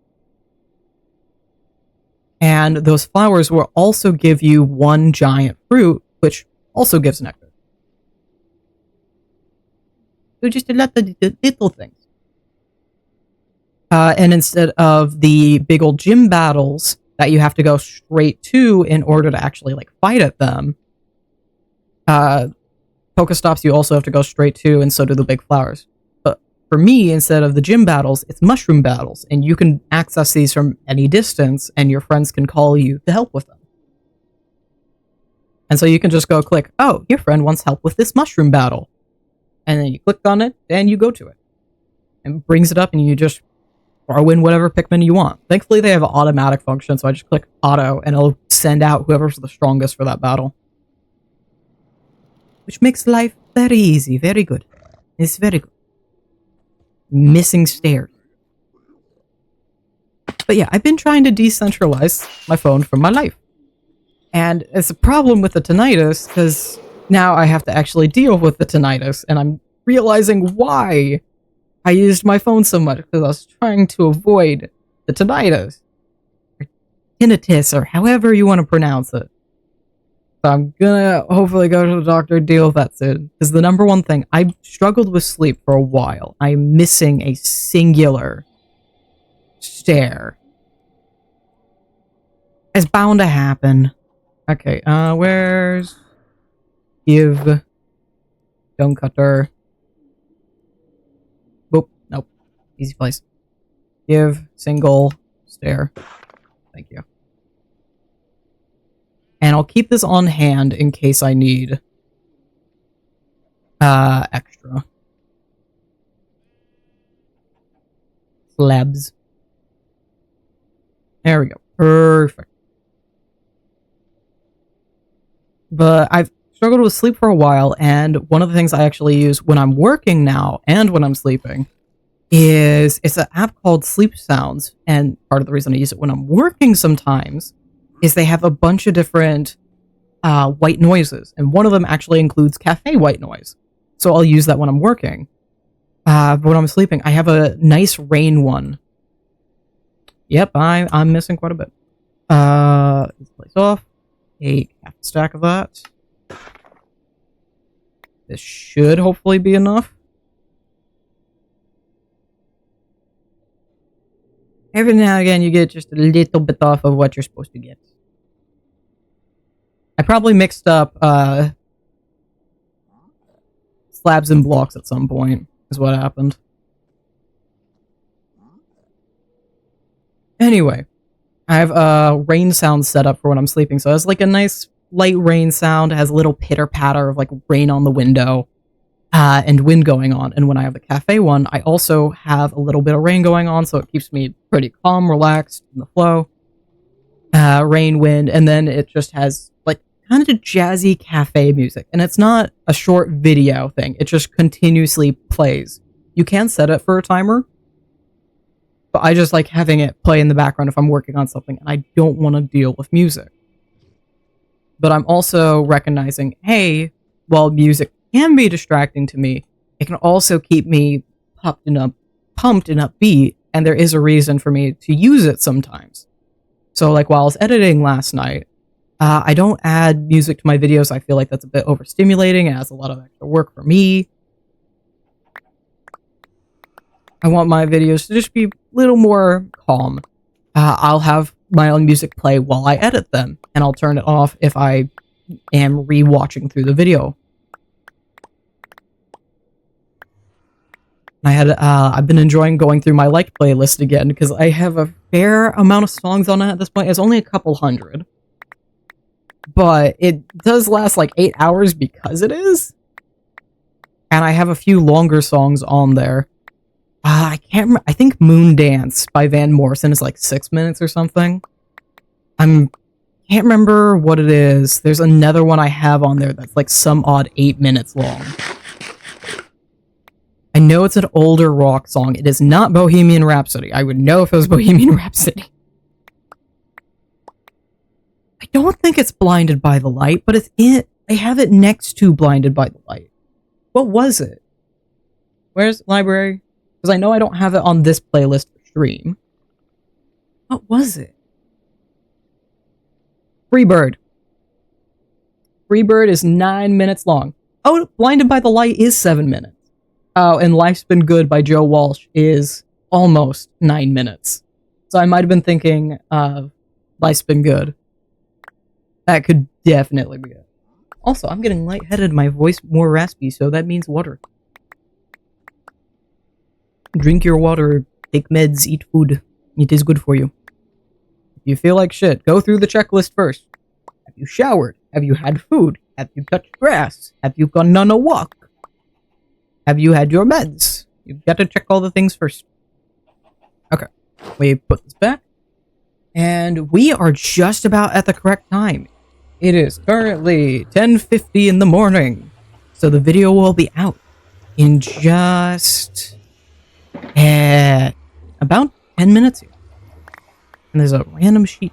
And those flowers will also give you one giant fruit, which also gives nectar. So just a lot of little things. And instead of the big old gym battles that you have to go straight to in order to actually like fight at them, Pokestops you also have to go straight to, and so do the big flowers. But for me, instead of the gym battles, it's mushroom battles, and you can access these from any distance, and your friends can call you to help with them. And so you can just go click, oh, your friend wants help with this mushroom battle. And then you click on it, and you go to it. And it brings it up, and you just throw in whatever Pikmin you want. Thankfully, they have an automatic function, so I just click auto, and it'll send out whoever's the strongest for that battle. Which makes life very easy, very good. It's very good. Missing stairs. But yeah, I've been trying to decentralize my phone from my life. And it's a problem with the tinnitus, because now I have to actually deal with the tinnitus, and I'm realizing why I used my phone so much, because I was trying to avoid the tinnitus. Or tinnitus, or however you want to pronounce it. So I'm gonna hopefully go to the doctor and deal with that soon. Because the number one thing, I've struggled with sleep for a while. I'm missing a singular stare. It's bound to happen. Okay, where's... Give... Stone cutter. Boop, nope. Easy place. Give, single, stare. Thank you. And I'll keep this on hand in case I need extra. Slabs. There we go. Perfect. But I've struggled with sleep for a while, and one of the things I actually use when I'm working now and when I'm sleeping is it's an app called Sleep Sounds, and part of the reason I use it when I'm working sometimes is they have a bunch of different white noises, and one of them actually includes cafe white noise. So I'll use that when I'm working. But when I'm sleeping, I have a nice rain one. Yep, I'm missing quite a bit. Let's place off. Take half a stack of that. This should hopefully be enough. Every now and again, you get just a little bit off of what you're supposed to get. I probably mixed up slabs and blocks at some point, is what happened. Anyway, I have rain sound set up for when I'm sleeping, so it has like a nice light rain sound. It has a little pitter-patter of like rain on the window and wind going on. And when I have the cafe one, I also have a little bit of rain going on, so it keeps me pretty calm, relaxed, in the flow. Rain, wind, and then it just has like kind of jazzy cafe music. And it's not a short video thing, it just continuously plays. You can set it for a timer, but I just like having it play in the background if I'm working on something and I don't want to deal with music. But I'm also recognizing, hey, while music can be distracting to me, it can also keep me pumped and upbeat, and there is a reason for me to use it sometimes. So like while I was editing last night, I don't add music to my videos. I feel like that's a bit overstimulating and has a lot of extra work for me. I want my videos to just be a little more calm. I'll have my own music play while I edit them, and I'll turn it off if I am re-watching through the video. I've been enjoying going through my liked playlist again, because I have a fair amount of songs on it at this point. It's only a couple hundred. But it does last like 8 hours because it is. And I have a few longer songs on there. I can't remember. I think Moon Dance by Van Morrison is like 6 minutes or something. Can't remember what it is. There's another one I have on there that's like some odd 8 minutes long. I know it's an older rock song. It is not Bohemian Rhapsody. I would know if it was Bohemian Rhapsody. I don't think it's Blinded by the Light, but it's in. I have it next to Blinded by the Light. What was it? Where's library? Because I know I don't have it on this playlist for stream. What was it? Freebird. Freebird is 9 minutes long. Oh, Blinded by the Light is 7 minutes. Oh, and Life's Been Good by Joe Walsh is almost 9 minutes. So I might have been thinking of Life's Been Good. That could definitely be it. Also, I'm getting lightheaded, my voice more raspy, so that means water. Drink your water, take meds, eat food. It is good for you. If you feel like shit, go through the checklist first. Have you showered? Have you had food? Have you touched grass? Have you gone on a walk? Have you had your meds? You've got to check all the things first. Okay, we put this back. And we are just about at the correct time. It is currently 10:50 in the morning. So the video will be out in just about 10 minutes here. And there's a random sheet.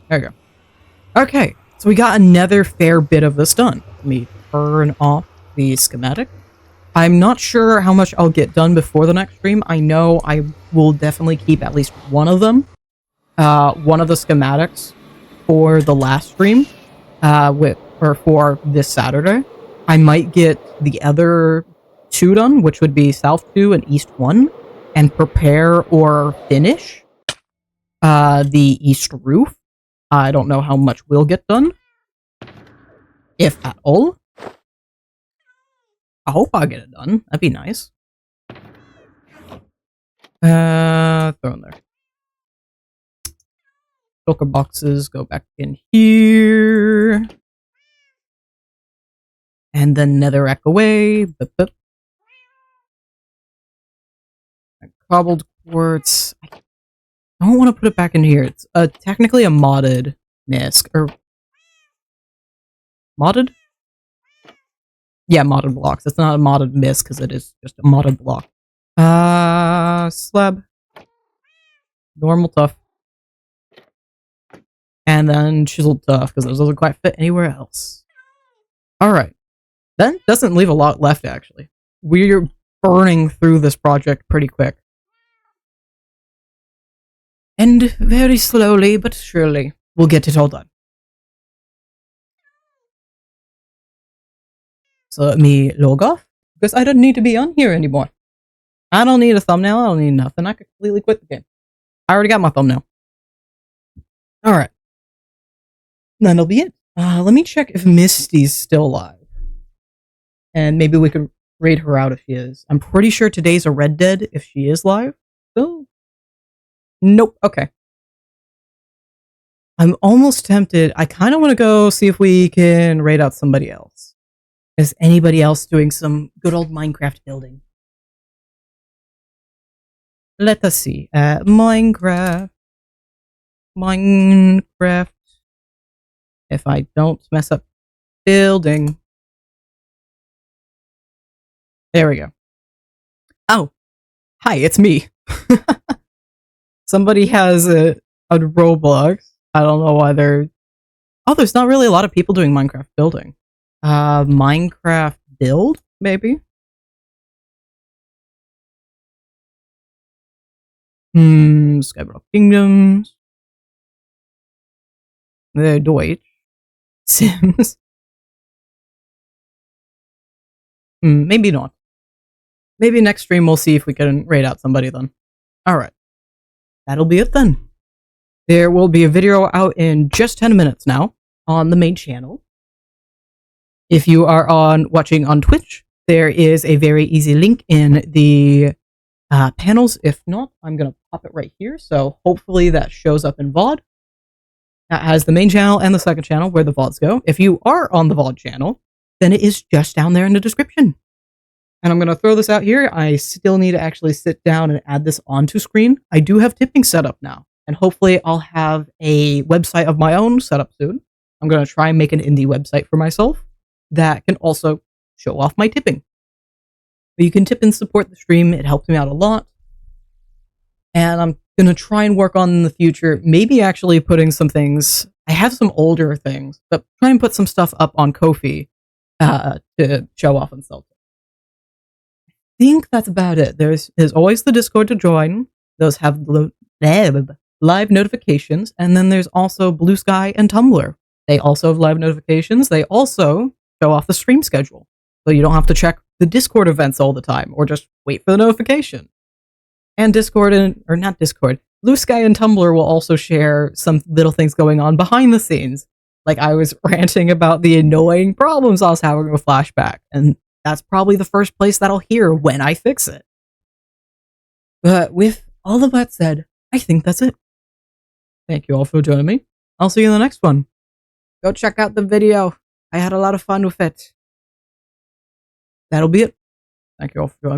There you go. Okay, so we got another fair bit of this done. Let me turn off the schematic. I'm not sure how much I'll get done before the next stream. I know I will definitely keep at least one of them. One of the schematics. for the last stream, for this Saturday. I might get the other 2 done, which would be South 2 and East 1, and prepare or finish the East roof. I don't know how much will get done, if at all. I hope I'll get it done. That'd be nice. Throw in there. Shulker boxes go back in here. And then netherrack away. Boop, boop. Cobbled quartz. I don't want to put it back in here. It's technically a modded misc. Or modded? Yeah, modded blocks. It's not a modded misc because it is just a modded block. Slab. Normal tough. And then chiseled tough because those doesn't quite fit anywhere else. Alright. That doesn't leave a lot left, actually. We're burning through this project pretty quick. And very slowly but surely, we'll get it all done. So let me log off, because I don't need to be on here anymore. I don't need a thumbnail, I don't need nothing. I could completely quit the game. I already got my thumbnail. Alright. That'll be it. Let me check if Misty's still alive. And maybe we could raid her out if she is. I'm pretty sure today's a Red Dead if she is live. Oh. Nope. Okay. I'm almost tempted. I kind of want to go see if we can raid out somebody else. Is anybody else doing some good old Minecraft building? Let us see. Minecraft. If I don't mess up building. There we go. Oh. Hi, it's me. Somebody has a Roblox. I don't know why they're... Oh, there's not really a lot of people doing Minecraft building. Minecraft build, maybe? Skyblock Kingdoms. Deutsch. Sims. Maybe not. Maybe next stream we'll see if we can raid out somebody then. Alright. That'll be it then. There will be a video out in just 10 minutes now on the main channel. If you are watching on Twitch, there is a very easy link in the panels. If not, I'm going to pop it right here. So hopefully that shows up in VOD. That has the main channel and the second channel where the VODs go. If you are on the VOD channel, then it is just down there in the description. And I'm going to throw this out here. I still need to actually sit down and add this onto screen. I do have tipping set up now. And hopefully I'll have a website of my own set up soon. I'm going to try and make an indie website for myself that can also show off my tipping. But you can tip and support the stream. It helps me out a lot. And I'm going to try and work on in the future, maybe actually putting some things. I have some older things, but try and put some stuff up on Ko-fi to show off and sell. I think that's about it. There's always the Discord to join. Those have live notifications. And then there's also Blue Sky and Tumblr. They also have live notifications. They also show off the stream schedule. So you don't have to check the Discord events all the time or just wait for the notification. And Discord or not Discord, Blue Sky and Tumblr will also share some little things going on behind the scenes. Like I was ranting about the annoying problems I was having with Flashback. And that's probably the first place that I'll hear when I fix it. But with all of that said, I think that's it. Thank you all for joining me. I'll see you in the next one. Go check out the video. I had a lot of fun with it. That'll be it. Thank you all for joining me.